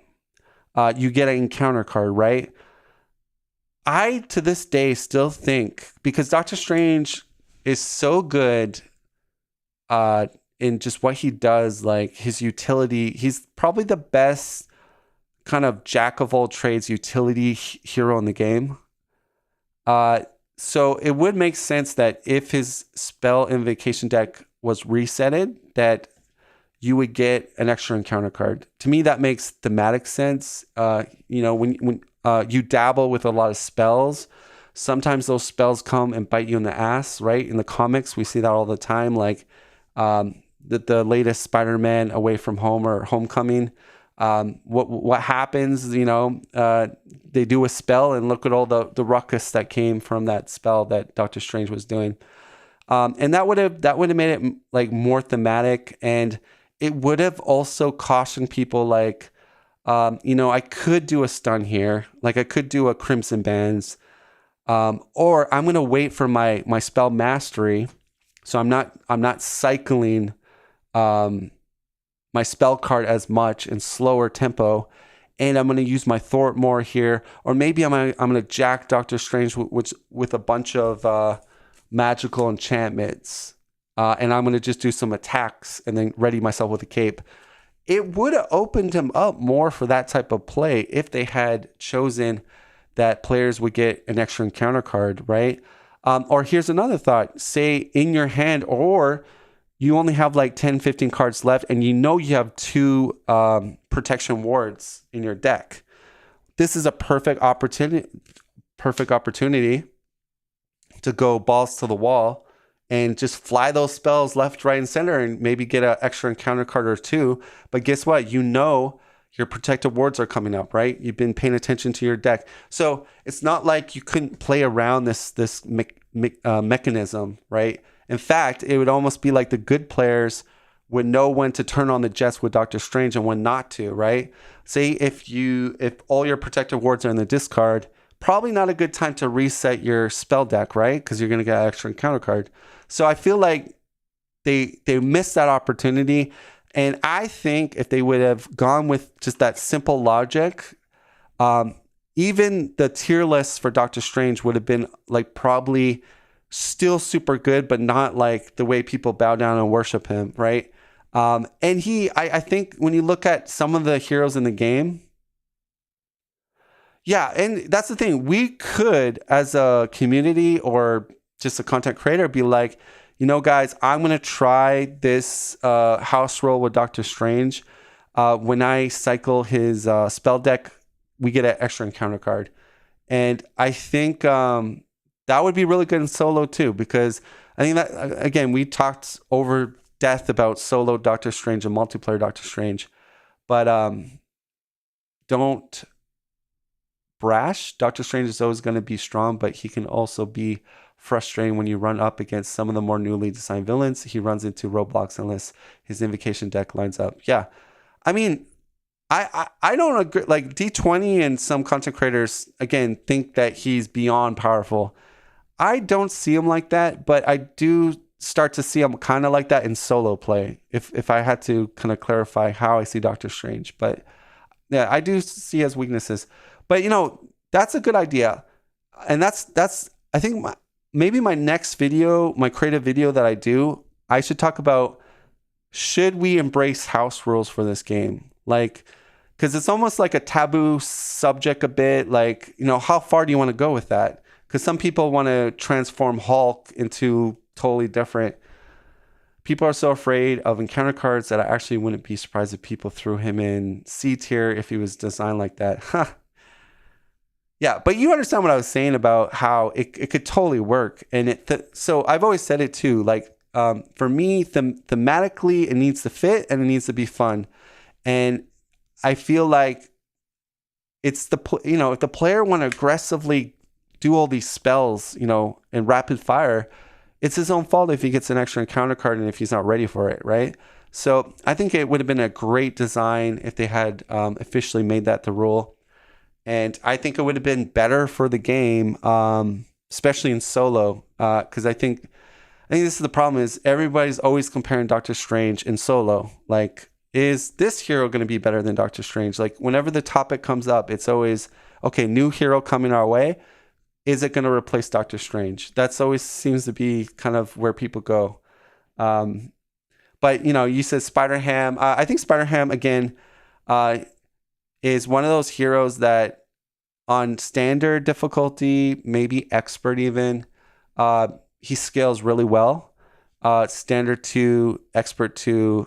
you get an encounter card, right? I to this day still think, because Doctor Strange is so good in just what he does, like his utility. He's probably the best kind of jack of all trades utility hero in the game. So it would make sense that if his spell invocation deck was resetted, that you would get an extra encounter card. To me, that makes thematic sense. When you dabble with a lot of spells, sometimes those spells come and bite you in the ass, right? In the comics, we see that all the time. Like the latest Spider-Man Away From Home or Homecoming. What happens? They do a spell, and look at all the ruckus that came from that spell that Doctor Strange was doing. And that would have made it like more thematic, and it would have also cautioned people like, I could do a stun here, like I could do a Crimson Bands, or I'm gonna wait for my spell mastery, so I'm not cycling my spell card as much in slower tempo, and I'm gonna use my Thwart more here, or maybe I'm gonna jack Doctor Strange with a bunch of magical enchantments, and I'm going to just do some attacks and then ready myself with a cape. It would have opened him up more for that type of play if they had chosen that players would get an extra encounter card, right? Or here's another thought. Say in your hand, or you only have like 10, 15 cards left, and you have 2 protection wards in your deck. This is a perfect opportunity to go balls to the wall and just fly those spells left, right, and center, and maybe get an extra encounter card or 2. But guess what? Your protective wards are coming up, right? You've been paying attention to your deck. So it's not like you couldn't play around this mechanism, right? In fact, it would almost be like the good players would know when to turn on the jets with Doctor Strange and when not to, right? Say if all your protective wards are in the discard, probably not a good time to reset your spell deck, right? Because you're going to get an extra encounter card. So I feel like they missed that opportunity. And I think if they would have gone with just that simple logic, even the tier lists for Doctor Strange would have been like probably still super good, but not like the way people bow down and worship him, right? And I think when you look at some of the heroes in the game, yeah, and that's the thing. We could, as a community or just a content creator, be like, guys, I'm going to try this house roll with Doctor Strange. When I cycle his spell deck, we get an extra encounter card. And I think that would be really good in solo too, because I think that, again, we talked over death about solo Doctor Strange and multiplayer Doctor Strange. But don't brash. Doctor Strange is always going to be strong, but he can also be frustrating when you run up against some of the more newly designed villains. He runs into roadblocks unless his invocation deck lines up. Yeah. I mean, I don't agree. Like D20 and some content creators, again, think that he's beyond powerful. I don't see him like that, but I do start to see him kind of like that in solo play, if I had to kind of clarify how I see Doctor Strange. But yeah, I do see his weaknesses. But that's a good idea, and that's I think maybe my next video, my creative video that I do, I should talk about, should we embrace house rules for this game? Like, because it's almost like a taboo subject a bit. Like, how far do you want to go with that? Because some people want to transform Hulk into totally different. People are so afraid of encounter cards that I actually wouldn't be surprised if people threw him in C tier if he was designed like that. Yeah, but you understand what I was saying about how it could totally work. And so I've always said it too, like for me, thematically, it needs to fit and it needs to be fun. And I feel like it's if the player want to aggressively do all these spells, in rapid fire, it's his own fault if he gets an extra encounter card and if he's not ready for it, right? So I think it would have been a great design if they had officially made that the rule. And I think it would have been better for the game, especially in solo, because I think this is the problem, is everybody's always comparing Doctor Strange in solo. Like, is this hero going to be better than Doctor Strange? Like, whenever the topic comes up, it's always, okay, new hero coming our way. is it going to replace Doctor Strange? That's always seems to be kind of where people go. But you said Spider-Ham. I think Spider-Ham again is one of those heroes that on standard difficulty, maybe expert even, he scales really well. Standard to expert to,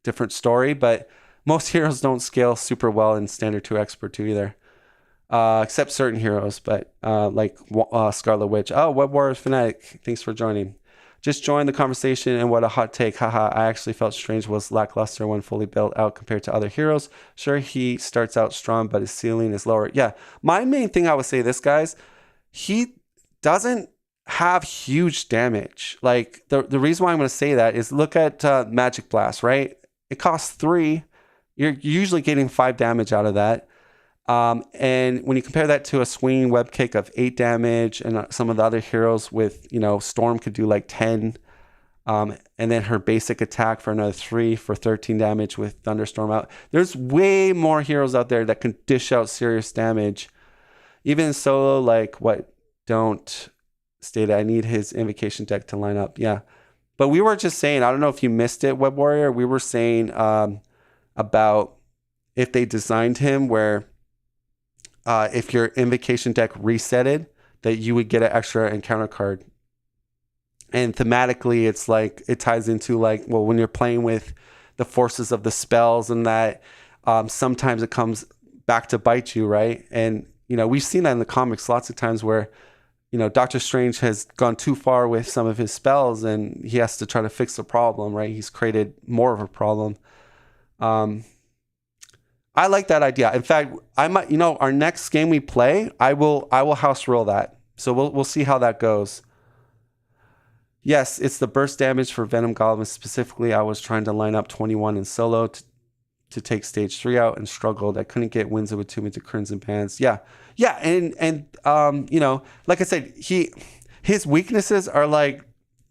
different story, but most heroes don't scale super well in standard to expert to either. Except certain heroes, but like Scarlet Witch. Oh, Web Warriors Fanatic, thanks for joining. Just joined the conversation, and what a hot take. Haha, I actually felt Strange was lackluster when fully built out compared to other heroes. Sure, he starts out strong, but his ceiling is lower. Yeah, my main thing I would say this, guys, he doesn't have huge damage. Like, the reason why I'm going to say that is look at Magic Blast, right? It costs 3. You're usually getting 5 damage out of that. And when you compare that to a swinging web kick of 8 damage and some of the other heroes with, Storm could do like 10. And then her basic attack for another 3 for 13 damage with Thunderstorm out. There's way more heroes out there that can dish out serious damage. Even in solo, like don't state I need his invocation deck to line up. Yeah. But we were just saying, I don't know if you missed it, Web Warrior. We were saying about if they designed him where if your invocation deck resetted, that you would get an extra encounter card. And thematically, it's like it ties into like, well, when you're playing with the forces of the spells and that, sometimes it comes back to bite you, right? And we've seen that in the comics lots of times where Doctor Strange has gone too far with some of his spells, and he has to try to fix the problem, right? He's created more of a problem. I like that idea. In fact, I might, our next game we play, I will house roll that. So we'll see how that goes. Yes, it's the burst damage for Venom Goblin specifically. I was trying to line up 21 in solo to take stage 3 out and struggled. I couldn't get Winds of Attunement to Crimson Bands. Yeah, and like I said, his weaknesses are like,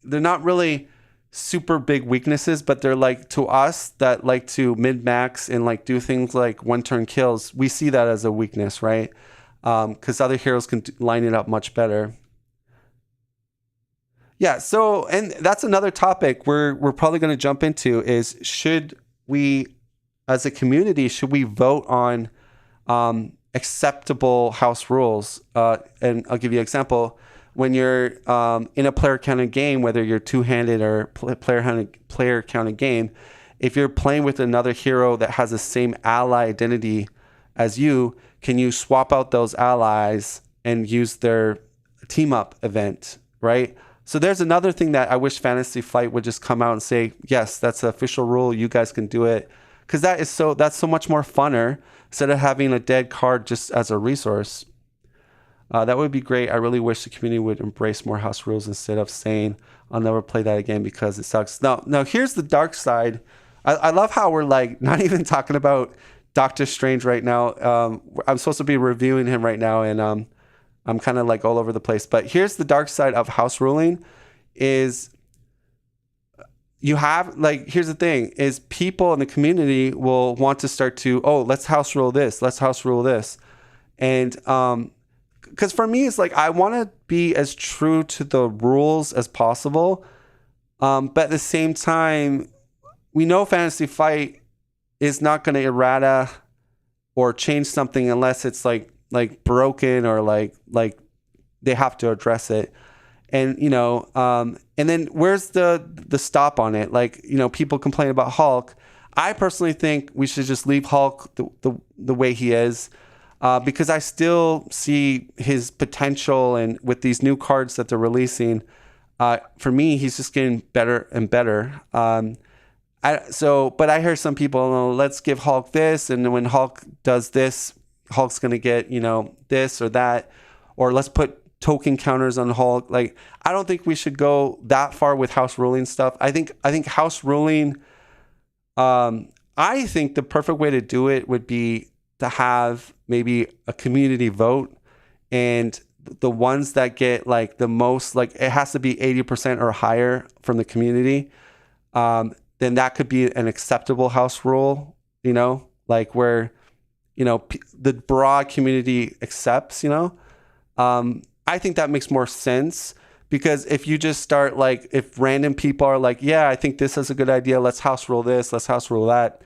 they're not really super big weaknesses, but they're like, to us that like to min-max and like do things like one-turn kills, we see that as a weakness, right? Because other heroes can line it up much better. Yeah, so, and that's another topic we're probably going to jump into is, should we, as a community, should we vote on acceptable house rules? And I'll give you an example. When you're in a player counted game, whether you're two-handed or player counted game, if you're playing with another hero that has the same ally identity as you, can you swap out those allies and use their team up event, right? So there's another thing that I wish Fantasy Flight would just come out and say, yes, that's an official rule. You guys can do it. Because that's so much more funner instead of having a dead card just as a resource. That would be great. I really wish the community would embrace more house rules instead of saying, I'll never play that again because it sucks. Now here's the dark side. I love how we're like not even talking about Doctor Strange right now. I'm supposed to be reviewing him right now, and I'm kind of like all over the place. But here's the dark side of house ruling is you have, like, here's the thing, is people in the community will want to start to, let's house rule this. Let's house rule this. And because for me, it's like, I want to be as true to the rules as possible. But at the same time, we know Fantasy Fight is not going to errata or change something unless it's like broken or like they have to address it. And, and then where's the stop on it? Like, people complain about Hulk. I personally think we should just leave Hulk the way he is. Because I still see his potential, and with these new cards that they're releasing, for me, he's just getting better and better. But I hear some people, let's give Hulk this, and when Hulk does this, Hulk's gonna get this or that, or let's put token counters on Hulk. Like, I don't think we should go that far with house ruling stuff. I think house ruling. I think the perfect way to do it would be to have maybe a community vote, and the ones that get like the most, like it has to be 80% or higher from the community, then that could be an acceptable house rule, like where, the broad community accepts, I think that makes more sense. Because if you just start like, if random people are like, yeah, I think this is a good idea, let's house rule this, let's house rule that,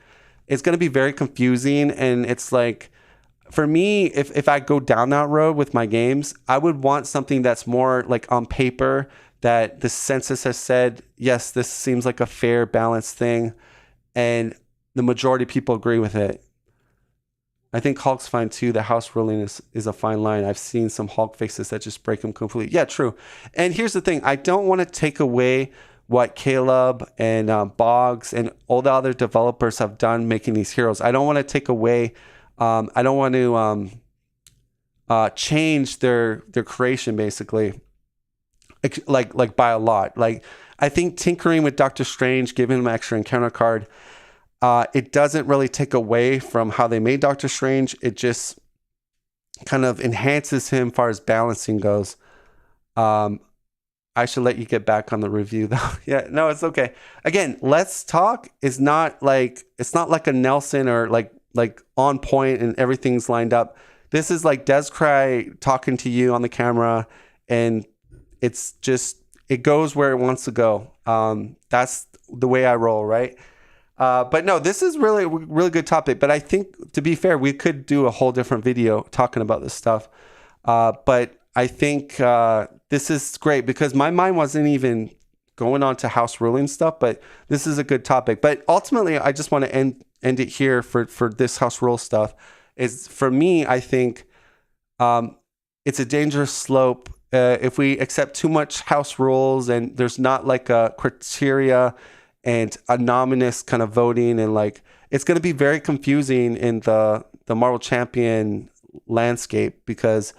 it's going to be very confusing. And it's like, for me, if I go down that road with my games, I would want something that's more like on paper, that the census has said, yes, this seems like a fair, balanced thing, and the majority of people agree with it. I think Hulk's fine too. The house ruling is a fine line. I've seen some Hulk fixes that just break them completely. Yeah, true. And here's the thing. I don't want to take away what Caleb and Boggs and all the other developers have done making these heroes. I don't want to take away. I don't want to change their creation, basically, like by a lot. Like, I think tinkering with Doctor Strange, giving him an extra encounter card, it doesn't really take away from how they made Doctor Strange. It just kind of enhances him as far as balancing goes. I should let you get back on the review though. Yeah, no, it's okay. Again, Let's Talk is not like, it's not like a Nelson or like on point and everything's lined up. This is like Descry talking to you on the camera, and it's just, it goes where it wants to go. That's the way I roll, right? But no, this is really good topic. But I think, to be fair, we could do a whole different video talking about this stuff. But I think this is great because my mind wasn't even going on to house ruling stuff, but this is a good topic. But ultimately, I just want to end it here for this house rule stuff. Is, for me, I think it's a dangerous slope. If we accept too much house rules and there's not like a criteria and anonymous kind of voting, and like, it's going to be very confusing in the Marvel Champion landscape, because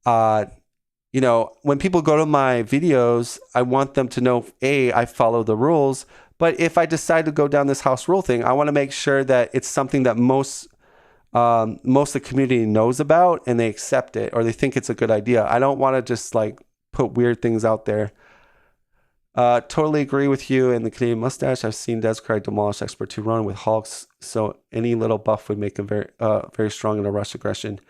when people go to my videos, I want them to know, I follow the rules. But if I decide to go down this house rule thing, I want to make sure that it's something that most of the community knows about and they accept it, or they think it's a good idea. I don't want to just like put weird things out there. Totally agree with you. And the Canadian mustache, I've seen Descry demolish Expert 2 run with Hulks, so any little buff would make him very strong in a rush aggression.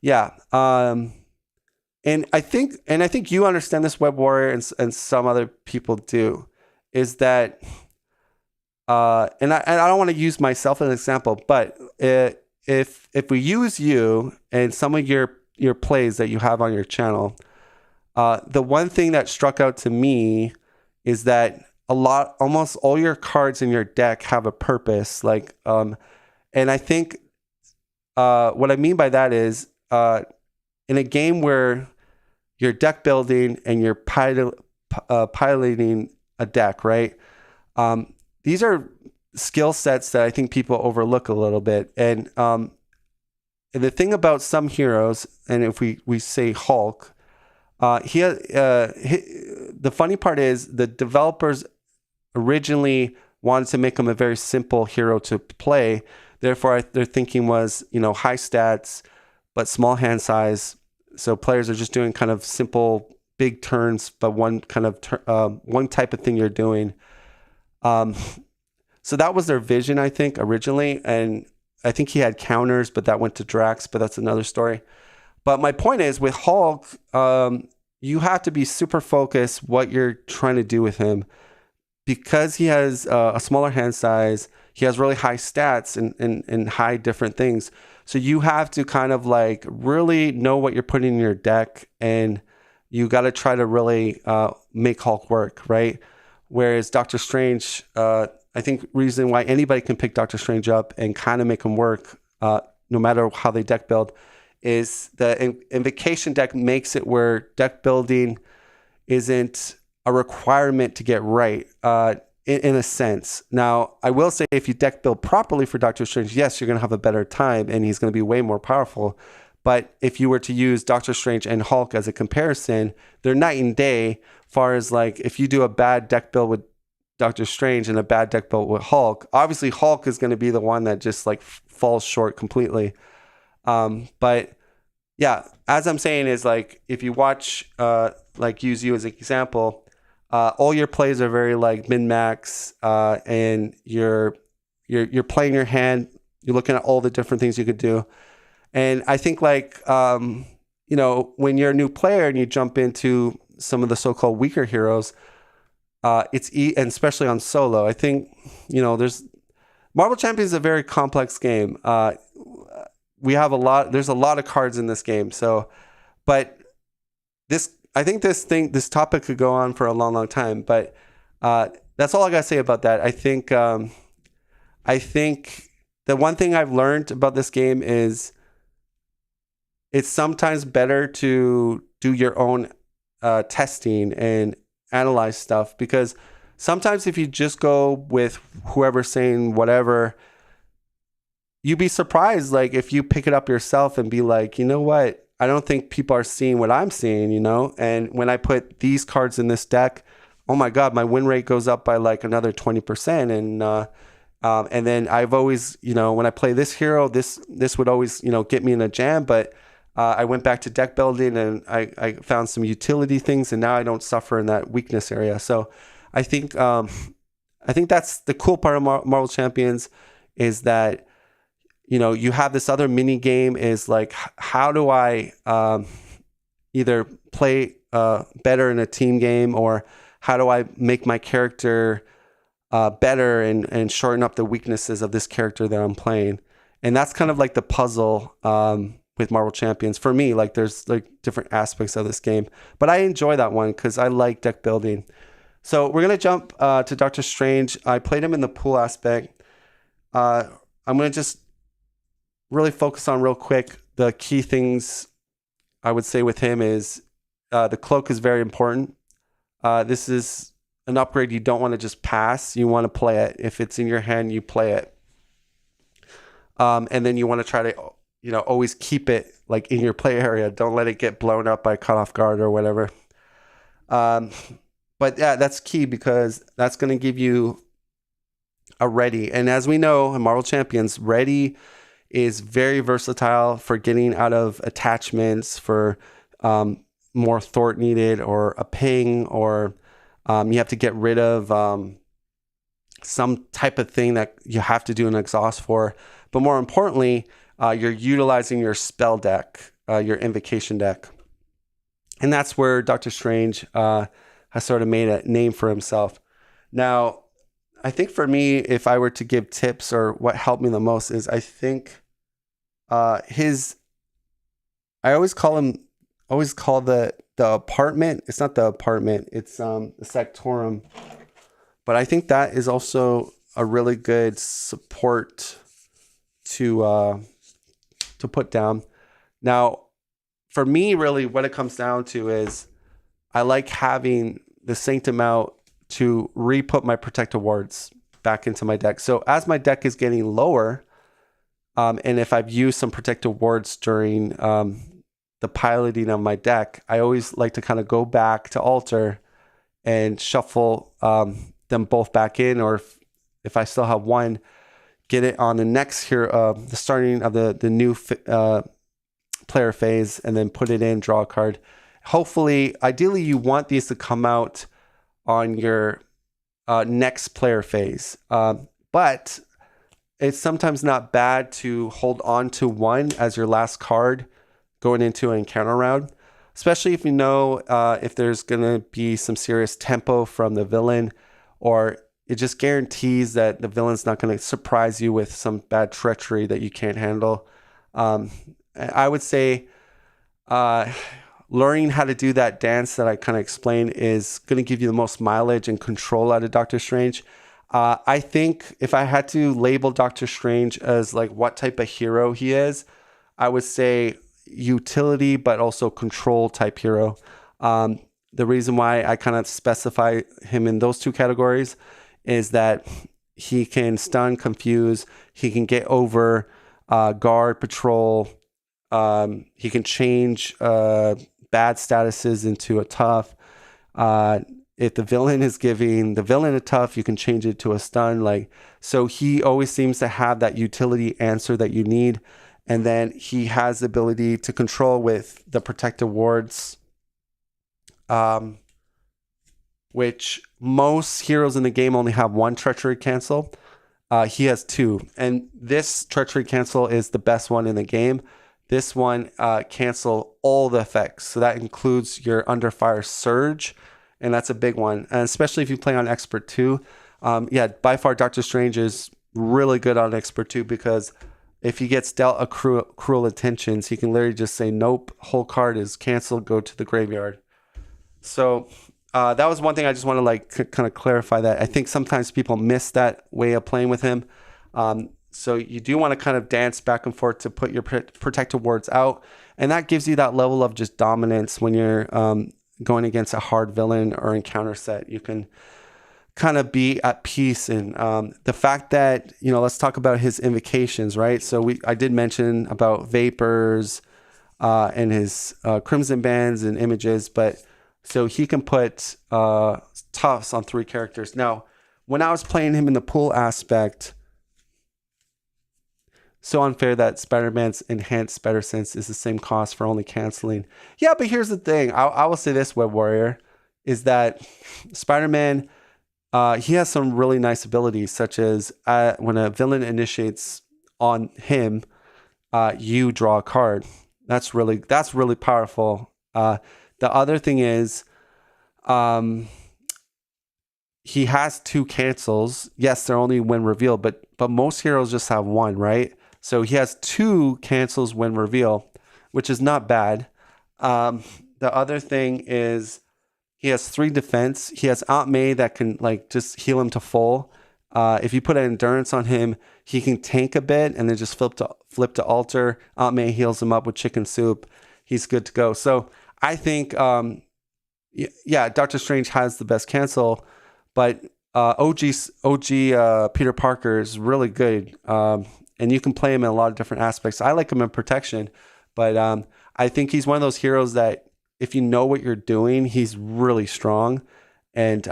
Yeah. And I think you understand this, Web Warrior, and some other people do, is that and I don't want to use myself as an example, but if we use you and some of your plays that you have on your channel, the one thing that struck out to me is that almost all your cards in your deck have a purpose. Like, and I think what I mean by that is, in a game where you're deck building and you're piloting a deck, right? These are skill sets that I think people overlook a little bit. And the thing about some heroes, and if we say Hulk, the funny part is the developers originally wanted to make him a very simple hero to play. Therefore, their thinking was, high stats, but small hand size. So players are just doing kind of simple, big turns, but one type of thing you're doing. So that was their vision, I think, originally. And I think he had counters, but that went to Drax, but that's another story. But my point is, with Hulk, you have to be super focused what you're trying to do with him, because he has a smaller hand size. He has really high stats and high different things. So you have to kind of like really know what you're putting in your deck, and you got to try to really make Hulk work, right? Whereas Doctor Strange, I think reason why anybody can pick Doctor Strange up and kind of make him work, no matter how they deck build, is the Invocation deck makes it where deck building isn't a requirement to get right, in a sense. Now, I will say, if you deck build properly for Doctor Strange, yes, you're going to have a better time and he's going to be way more powerful. But if you were to use Doctor Strange and Hulk as a comparison, they're night and day. Far as like, if you do a bad deck build with Doctor Strange and a bad deck build with Hulk, obviously Hulk is going to be the one that just like falls short completely. But yeah, as I'm saying is, like, if you watch, like, use you as an example, all your plays are very like min-max, and you're playing your hand, You're looking at all the different things you could do. And I think like, you know, when you're a new player and you jump into some of the so-called weaker heroes, and especially on solo, I think, you know, Marvel Champions is a very complex game. There's a lot of cards in this game. So, but I think this topic could go on for a long, long time, but, that's all I gotta say about that. I think the one thing I've learned about this game is it's sometimes better to do your own testing and analyze stuff, because sometimes if you just go with whoever's saying whatever, you'd be surprised. Like if you pick it up yourself and be like, you know what? I don't think people are seeing what I'm seeing, you know? And when I put these cards in this deck, oh my God, my win rate goes up by like another 20%. And then I've always, you know, when I play this hero, this would always, you know, get me in a jam. But I went back to deck building and I found some utility things, and now I don't suffer in that weakness area. So I think that's the cool part of Marvel Champions, is that, you know, you have this other mini game, is like, how do I either play better in a team game, or how do I make my character better and shorten up the weaknesses of this character that I'm playing? And that's kind of like the puzzle with Marvel Champions for me. Like there's like different aspects of this game, but I enjoy that one because I like deck building. So we're gonna jump to Doctor Strange. I played him in the pool aspect. I'm gonna just really focus on real quick the key things I would say with him is the cloak is very important. This is an upgrade you don't want to just pass. You want to play it. If it's in your hand, you play it. And then you want to try to, you know, always keep it like in your play area. Don't let it get blown up by cut off guard or whatever. But yeah, that's key, because that's going to give you a ready. And as we know in Marvel Champions, ready is very versatile for getting out of attachments, for more thwart needed, or a ping, or you have to get rid of some type of thing that you have to do an exhaust for. But more importantly, you're utilizing your spell deck, your invocation deck. And that's where Doctor Strange has sort of made a name for himself. Now, I think for me, if I were to give tips or what helped me the most, is I think I always call the apartment. It's not the apartment. It's the sectorum. But I think that is also a really good support to put down. Now, for me, really what it comes down to is I like having the Sanctum out to re-put my protective wards back into my deck. So as my deck is getting lower, and if I've used some protective wards during the piloting of my deck, I always like to kind of go back to altar and shuffle them both back in, or if I still have one, get it on the next here, the starting of the new player phase, and then put it in, draw a card. Hopefully, ideally, you want these to come out on your next player phase. But it's sometimes not bad to hold on to one as your last card going into an encounter round, especially if you know if there's going to be some serious tempo from the villain, or it just guarantees that the villain's not going to surprise you with some bad treachery that you can't handle. I would say learning how to do that dance that I kind of explained is going to give you the most mileage and control out of Doctor Strange. I think if I had to label Doctor Strange as like what type of hero he is, I would say utility, but also control type hero. The reason why I kind of specify him in those two categories is that he can stun, confuse, he can get over, guard, patrol. He can change bad statuses into a tough. If the villain is giving the villain a tough, you can change it to a stun. Like, so he always seems to have that utility answer that you need. And then he has the ability to control with the protective wards, which most heroes in the game only have one treachery cancel. He has 2. And this treachery cancel is the best one in the game. This one cancel all the effects. So that includes your under fire surge. And that's a big one. And especially if you play on expert 2. By far Doctor Strange is really good on expert 2 because if he gets dealt a cruel intentions, he can literally just say, nope, whole card is canceled, go to the graveyard. So that was one thing I just want to like kind of clarify that. I think sometimes people miss that way of playing with him. So you do want to kind of dance back and forth to put your protective wards out. And that gives you that level of just dominance when you're going against a hard villain or encounter set. You can kind of be at peace. And the fact that, let's talk about his invocations, right? So I did mention about vapors and his crimson bands and images, but so he can put toughs on 3 characters. Now, when I was playing him in the pool aspect, so unfair that Spider-Man's enhanced Spider Sense is the same cost for only canceling. Yeah, but here's the thing. I will say this, Web Warrior, is that Spider-Man, he has some really nice abilities, such as when a villain initiates on him, you draw a card. That's really powerful. The other thing is, he has 2 cancels. Yes, they're only when revealed, but most heroes just have 1, right? So he has 2 cancels when reveal, which is not bad. The other thing is he has 3 defense. He has Aunt May that can like just heal him to full. If you put an endurance on him, he can tank a bit and then just flip to altar. Aunt May heals him up with chicken soup. He's good to go. So I think, Doctor Strange has the best cancel, but OG Peter Parker is really good. And you can play him in a lot of different aspects. I like him in protection, but I think he's one of those heroes that if you know what you're doing, he's really strong. And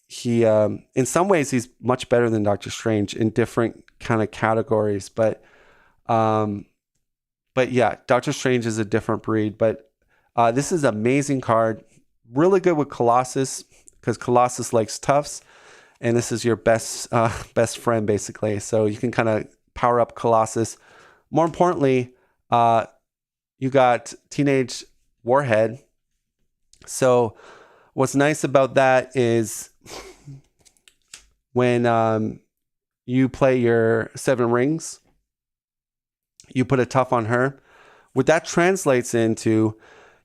he, in some ways, he's much better than Doctor Strange in different kind of categories. But yeah, Doctor Strange is a different breed. But this is an amazing card. Really good with Colossus because Colossus likes toughs. And this is your best friend, basically. So you can kind of power up Colossus. More importantly, you got Teenage Warhead. So what's nice about that is when you play your 7 rings, you put a tough on her. What that translates into,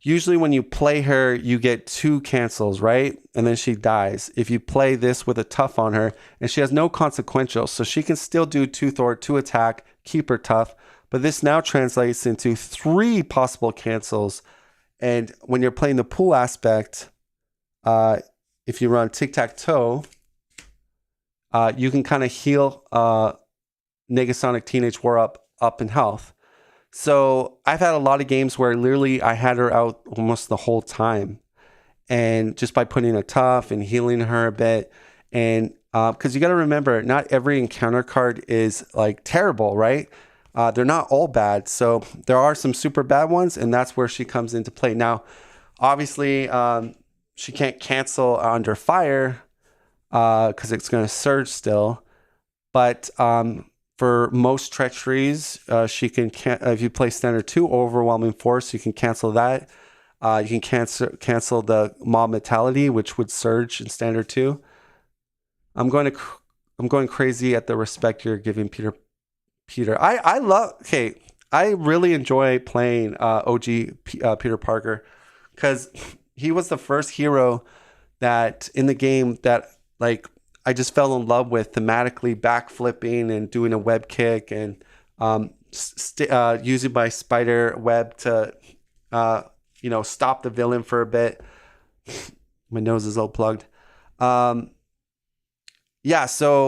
usually when you play her, you get 2 cancels, right? And then she dies. If you play this with a tough on her, and she has no consequential, so she can still do 2 thwart, 2 attack, keep her tough. But this now translates into 3 possible cancels. And when you're playing the pool aspect, if you run tic-tac-toe, you can kind of heal Negasonic Teenage War up in health. So I've had a lot of games where literally I had her out almost the whole time. And just by putting a tough and healing her a bit. And because you got to remember, not every encounter card is like terrible, right? They're not all bad. So there are some super bad ones. And that's where she comes into play. Now, obviously, she can't cancel under fire because it's going to surge still. But for most treacheries, she can if you play standard 2 overwhelming force, you can cancel that. You can cancel the mob mentality, which would surge in standard 2. I'm going crazy at the respect you're giving Peter. I really enjoy playing OG Peter Parker because he was the first hero that in the game that like I just fell in love with thematically, backflipping and doing a web kick and using my spider web to stop the villain for a bit. My nose is all plugged. So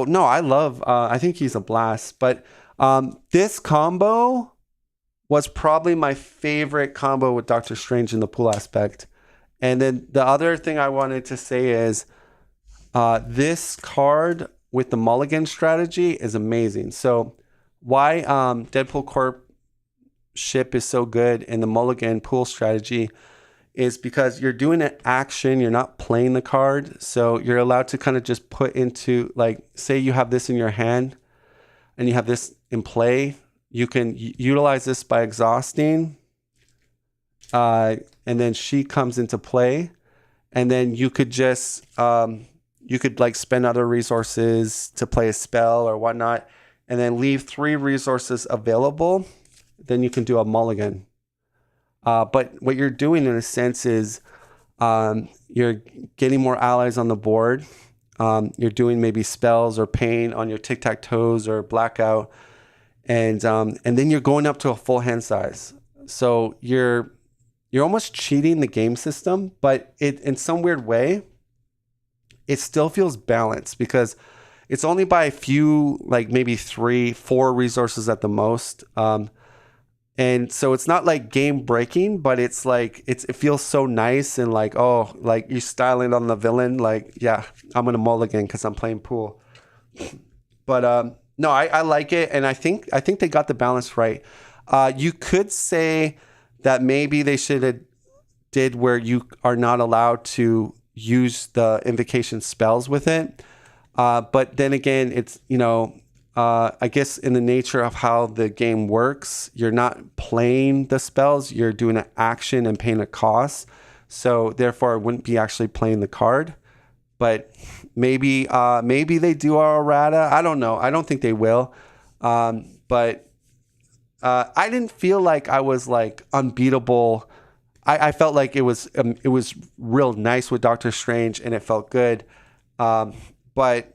no, I think he's a blast. But this combo was probably my favorite combo with Doctor Strange in the pool aspect. And then the other thing I wanted to say is this card with the mulligan strategy is amazing. So why Deadpool Corp ship is so good in the mulligan pool strategy is because you're doing an action, you're not playing the card. So you're allowed to kind of just put into, like, say you have this in your hand. and you have this in play, you can utilize this by exhausting, and then she comes into play, and then you could just you could like spend other resources to play a spell or whatnot, and then leave 3 resources available. Then you can do a mulligan. But what you're doing in a sense is you're getting more allies on the board. You're doing maybe spells or pain on your tic-tac-toes or blackout, and then you're going up to a full hand size. So you're almost cheating the game system, but it in some weird way, it still feels balanced because it's only by a few, like maybe 3, 4 resources at the most. And so it's not like game breaking, but it's like it feels so nice and like, oh, like you styling on the villain, like, yeah, I'm gonna mulligan because I'm playing pool. But no, I like it, and I think they got the balance right. You could say that maybe they should have did where you are not allowed to use the invocation spells with it. But then again, it's, I guess in the nature of how the game works, you're not playing the spells, you're doing an action and paying a cost. So therefore, I wouldn't be actually playing the card. But maybe they do our errata. I don't know. I don't think they will. But I didn't feel like I was like unbeatable. I felt like it was real nice with Doctor Strange, and it felt good. But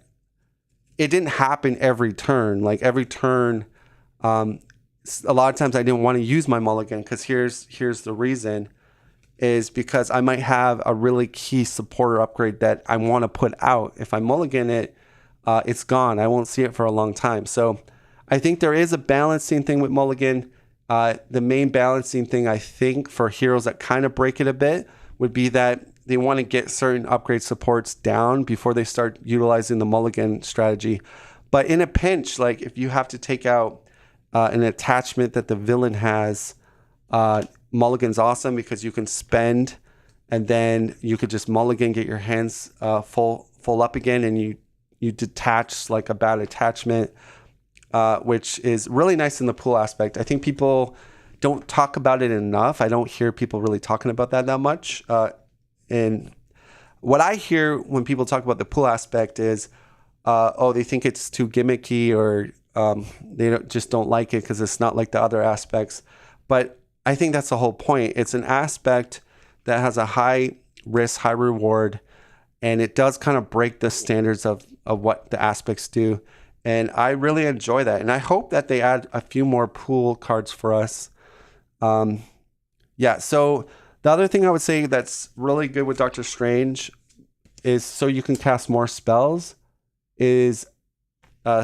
it didn't happen every turn. Like every turn, a lot of times I didn't want to use my mulligan because here's the reason, is because I might have a really key supporter upgrade that I want to put out. If I mulligan it, it's gone. I won't see it for a long time. So I think there is a balancing thing with mulligan. The main balancing thing, I think, for heroes that kind of break it a bit would be that they want to get certain upgrade supports down before they start utilizing the mulligan strategy. But in a pinch, like if you have to take out an attachment that the villain has, mulligan's awesome because you can spend and then you could just mulligan, get your hands full up again, and you detach like a bad attachment, which is really nice in the pool aspect. I think people don't talk about it enough. I don't hear people really talking about that much. And what I hear when people talk about the pool aspect is, they think it's too gimmicky, or they just don't like it because it's not like the other aspects. But I think that's the whole point. It's an aspect that has a high risk, high reward, and it does kind of break the standards of what the aspects do. And I really enjoy that. And I hope that they add a few more pool cards for us. So the other thing I would say that's really good with Doctor Strange is, so you can cast more spells, is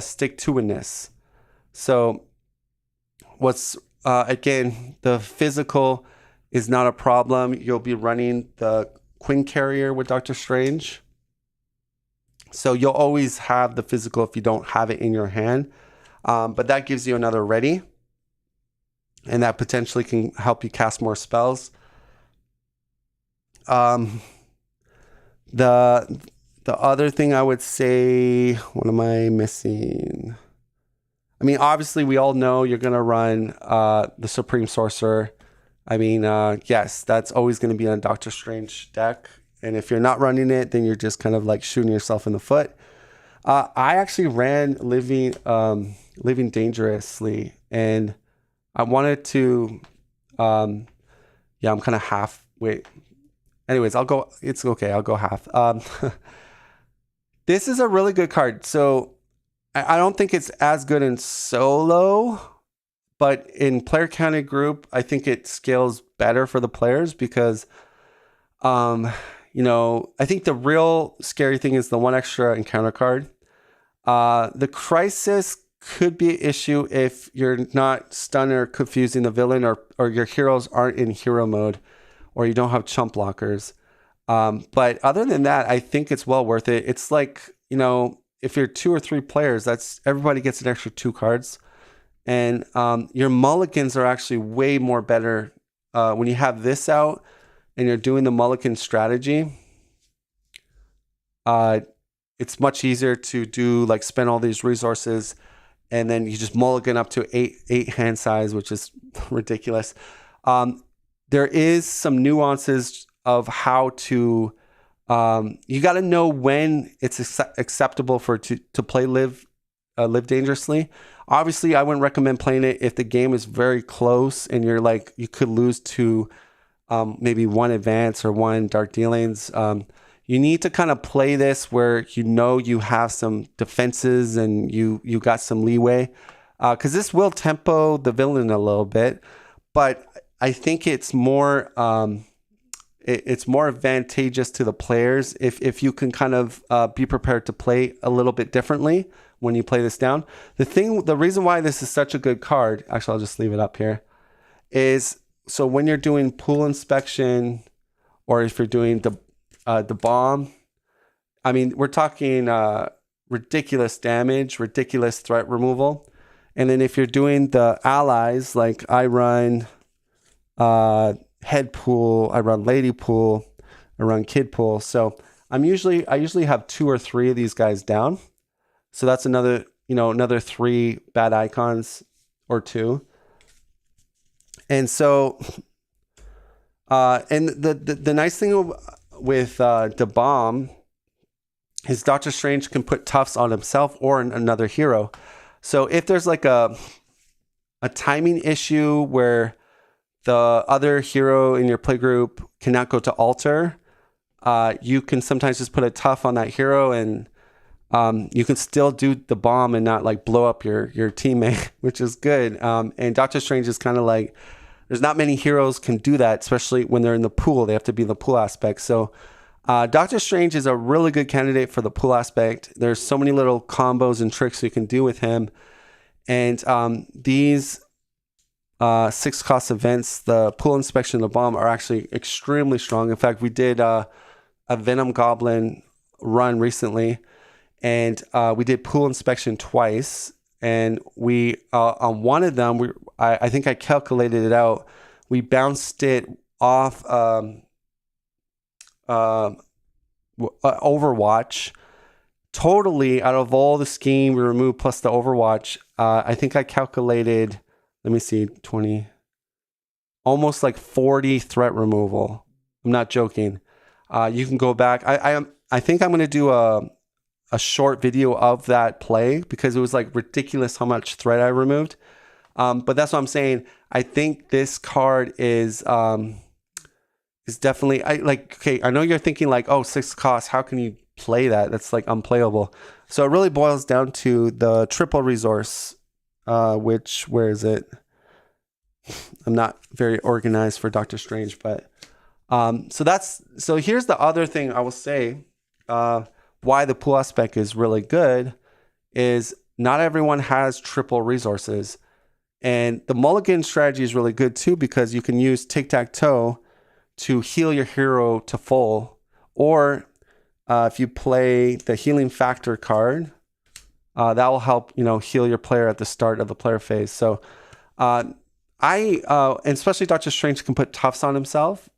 stick-to-itness. So what's, again, the physical is not a problem. You'll be running the Queen Carrier with Doctor Strange. So you'll always have the physical if you don't have it in your hand. But that gives you another ready, and that potentially can help you cast more spells. The other thing I would say, what am I missing? I mean, obviously we all know you're going to run the Supreme Sorcerer. I mean, yes, that's always going to be on Doctor Strange deck. And if you're not running it, then you're just kind of like shooting yourself in the foot. I actually ran Living Dangerously, and I wanted to, I'm kind of half, wait. Anyways, it's okay. I'll go half. This is a really good card. So I don't think it's as good in solo, but in player counted group, I think it scales better for the players because, I think the real scary thing is the 1 extra encounter card. The Crisis could be an issue if you're not stunned or confusing the villain, or your heroes aren't in hero mode, or you don't have chump blockers. But other than that, I think it's well worth it. It's like, if you're 2 or 3 players, everybody gets an extra 2 cards. And your mulligans are actually way more better when you have this out and you're doing the mulligan strategy. It's much easier to do, like, spend all these resources and then you just mulligan up to eight hand size, which is ridiculous. There is some nuances of how to. You got to know when it's acceptable to play live dangerously. Obviously, I wouldn't recommend playing it if the game is very close and you're like you could lose to maybe one advance or one dark dealings. You need to kind of play this where you know you have some defenses and you got some leeway, because this will tempo the villain a little bit, but I think it's more advantageous to the players if you can kind of be prepared to play a little bit differently when you play this down. The reason why this is such a good card, actually I'll just leave it up here, is so when you're doing pool inspection or if you're doing the bomb, I mean, we're talking ridiculous damage, ridiculous threat removal. And then if you're doing the allies, like I run head pool, I run lady pool, I run kid pool. So I usually have 2 or 3 of these guys down. So that's another 3 bad icons or 2. And so, and the nice thing with the bomb is Doctor Strange can put tufts on himself or another hero. So if there's like a timing issue where the other hero in your playgroup cannot go to altar, you can sometimes just put a tuff on that hero and you can still do the bomb and not like blow up your teammate, which is good. And Doctor Strange is kind of like, there's not many heroes can do that, especially when they're in the pool. They have to be in the pool aspect. So Doctor Strange is a really good candidate for the pool aspect. There's so many little combos and tricks you can do with him. And these 6-cost events, the pool inspection, the bomb, are actually extremely strong. In fact, we did a Venom Goblin run recently, and we did pool inspection twice. And we on one of them, I think I calculated it out. We bounced it off Overwatch. Totally out of all the scheme we removed plus the Overwatch, I think I calculated, let me see, 20, almost like 40 threat removal. I'm not joking. You can go back. I think I'm going to do a short video of that play because it was like ridiculous how much threat I removed. But that's what I'm saying. I think this card is definitely, okay, I know you're thinking like, oh, 6 costs, how can you play that? That's like unplayable. So it really boils down to the triple resource, where is it? I'm not very organized for Doctor Strange, but so here's the other thing I will say, why the pool aspect is really good is not everyone has triple resources. And the mulligan strategy is really good too, because you can use tic-tac-toe to heal your hero to full, or if you play the healing factor card, that will help heal your player at the start of the player phase. So and especially Doctor Strange can put tufts on himself.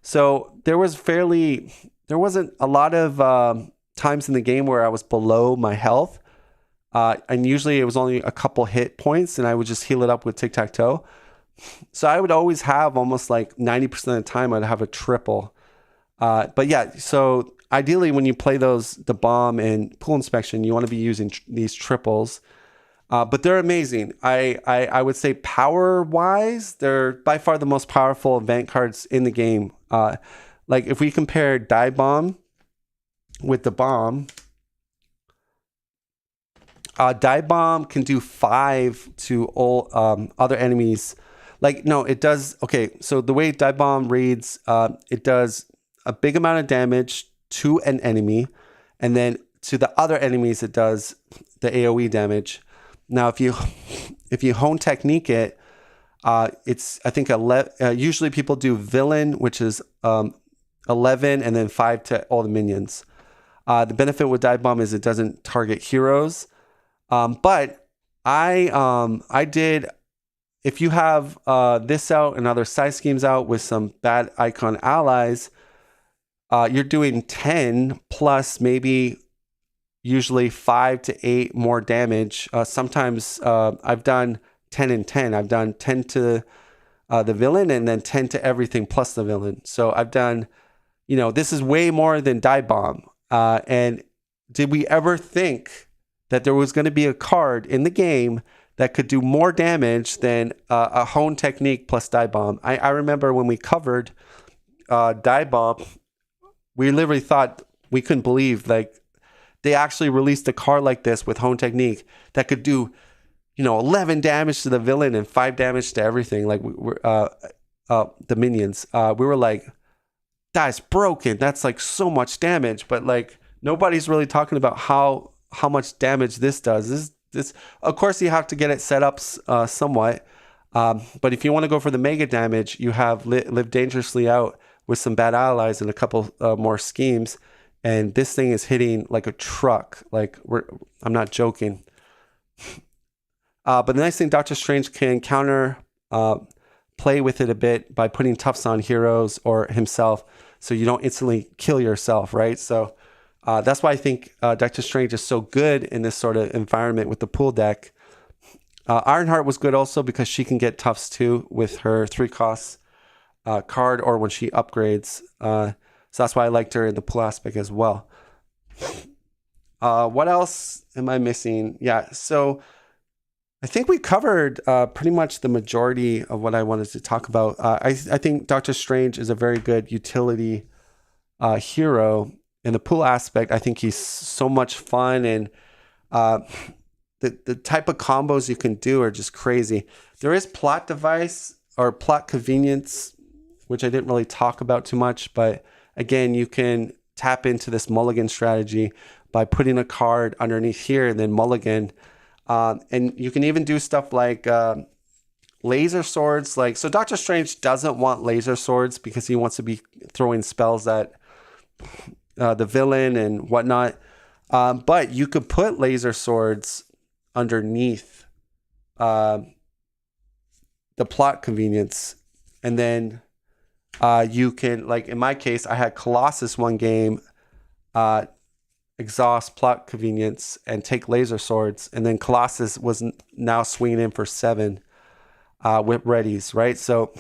So there wasn't a lot of times in the game where I was below my health, and usually it was only a couple hit points, and I would just heal it up with tic-tac-toe. So I would always have almost like 90% of the time I'd have a triple. But yeah, so ideally when you play the bomb and pool inspection, you want to be using these triples. But they're amazing. I would say power-wise, they're by far the most powerful event cards in the game. Like if we compare Dive Bomb with the bomb, Dive Bomb can do 5 to all other enemies. Like, no, it does. Okay, so the way Dive Bomb reads, it does a big amount of damage to an enemy, and then to the other enemies, it does the AoE damage. Now, if you hone technique it, it's, I think, usually people do villain, which is 11, and then 5 to all the minions. The benefit with Dive Bomb is it doesn't target heroes. But I did, if you have this out and other side schemes out with some bad icon allies, you're doing 10 plus maybe usually 5 to 8 more damage. Sometimes I've done 10 and 10. I've done 10 to the villain and then 10 to everything plus the villain. So I've done, this is way more than Dive Bomb. And did we ever think that there was going to be a card in the game that could do more damage than a Hone Technique plus Dive Bomb? I remember when we covered Dive Bomb, we literally thought, we couldn't believe, like, they actually released a card like this with Hone Technique that could do, 11 damage to the villain and 5 damage to everything, like the minions. We were like, that's broken. That's like so much damage, but like nobody's really talking about how much damage this does. This, of course, you have to get it set up somewhat. But if you want to go for the mega damage, you have Live Dangerously Out with some bad allies and a couple more schemes. And this thing is hitting like a truck. Like I'm not joking. But the nice thing, Doctor Strange can counter play with it a bit by putting toughs on heroes or himself, so you don't instantly kill yourself, right? So that's why I think Doctor Strange is so good in this sort of environment with the pool deck. Ironheart was good also because she can get toughs too with her 3 costs card or when she upgrades. So that's why I liked her in the pool aspect as well. What else am I missing? Yeah, so I think we covered pretty much the majority of what I wanted to talk about. I think Doctor Strange is a very good utility hero in the pool aspect. I think he's so much fun, and the type of combos you can do are just crazy. There is plot device or plot convenience, which I didn't really talk about too much, but again, you can tap into this mulligan strategy by putting a card underneath here and then mulligan. And you can even do stuff like laser swords. So Doctor Strange doesn't want laser swords because he wants to be throwing spells at the villain and whatnot. But you could put laser swords underneath the plot convenience. And then you can, like in my case, I had Colossus one game, exhaust plot convenience and take laser swords, and then Colossus was now swinging in for 7 whip readies, right? So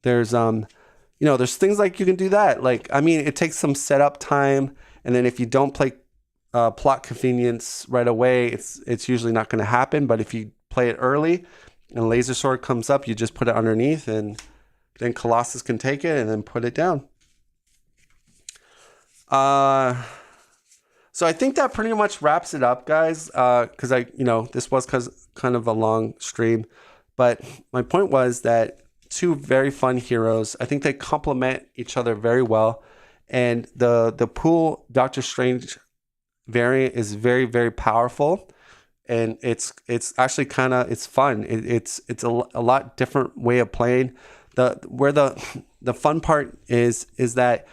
there's there's things like you can do that. Like, I mean, it takes some setup time, and then if you don't play plot convenience right away, it's usually not going to happen. But if you play it early and laser sword comes up, you just put it underneath, and then Colossus can take it and then put it down. So I think that pretty much wraps it up, guys, because this was kind of a long stream. But my point was that 2 very fun heroes. I think they complement each other very well. And the pool Doctor Strange variant is very, very powerful. And it's actually it's fun. It's a lot different way of playing. Where the fun part is that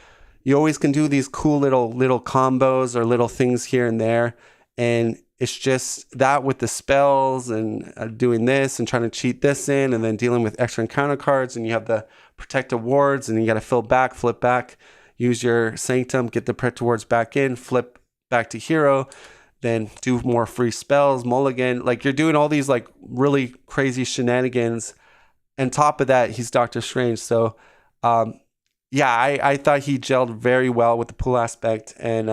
you always can do these cool little combos or little things here and there. And it's just that with the spells and doing this and trying to cheat this in and then dealing with extra encounter cards. And you have the protective wards and you got to flip back, use your sanctum, get the protective wards back in, flip back to hero, then do more free spells, mulligan. Like, you're doing all these like really crazy shenanigans. And top of that, he's Doctor Strange. So, I thought he gelled very well with the pool aspect, and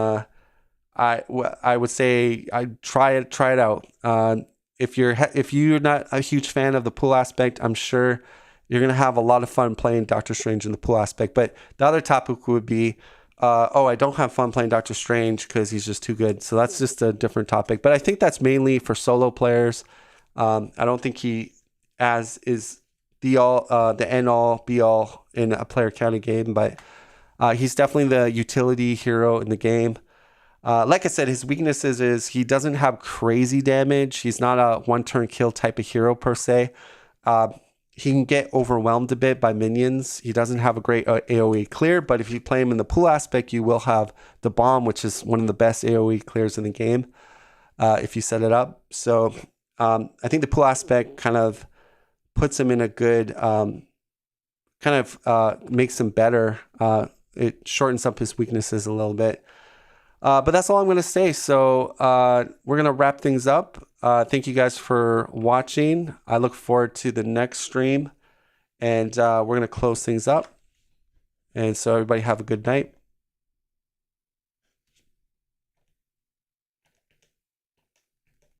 I would say I'd try it out. If you're not a huge fan of the pool aspect, I'm sure you're gonna have a lot of fun playing Doctor Strange in the pool aspect. But the other topic would be, I don't have fun playing Doctor Strange because he's just too good. So that's just a different topic. But I think that's mainly for solo players. I don't think he is the end all be all in a player counted game, but he's definitely the utility hero in the game. Like I said, his weaknesses is he doesn't have crazy damage. He's not a 1-turn kill type of hero per se. He can get overwhelmed a bit by minions. He doesn't have a great AoE clear, but if you play him in the pool aspect, you will have the bomb, which is one of the best AoE clears in the game if you set it up. So I think the pool aspect kind of puts him in a good, makes him better. It shortens up his weaknesses a little bit. But that's all I'm going to say. So we're going to wrap things up. Thank you guys for watching. I look forward to the next stream. And we're going to close things up. And so everybody have a good night.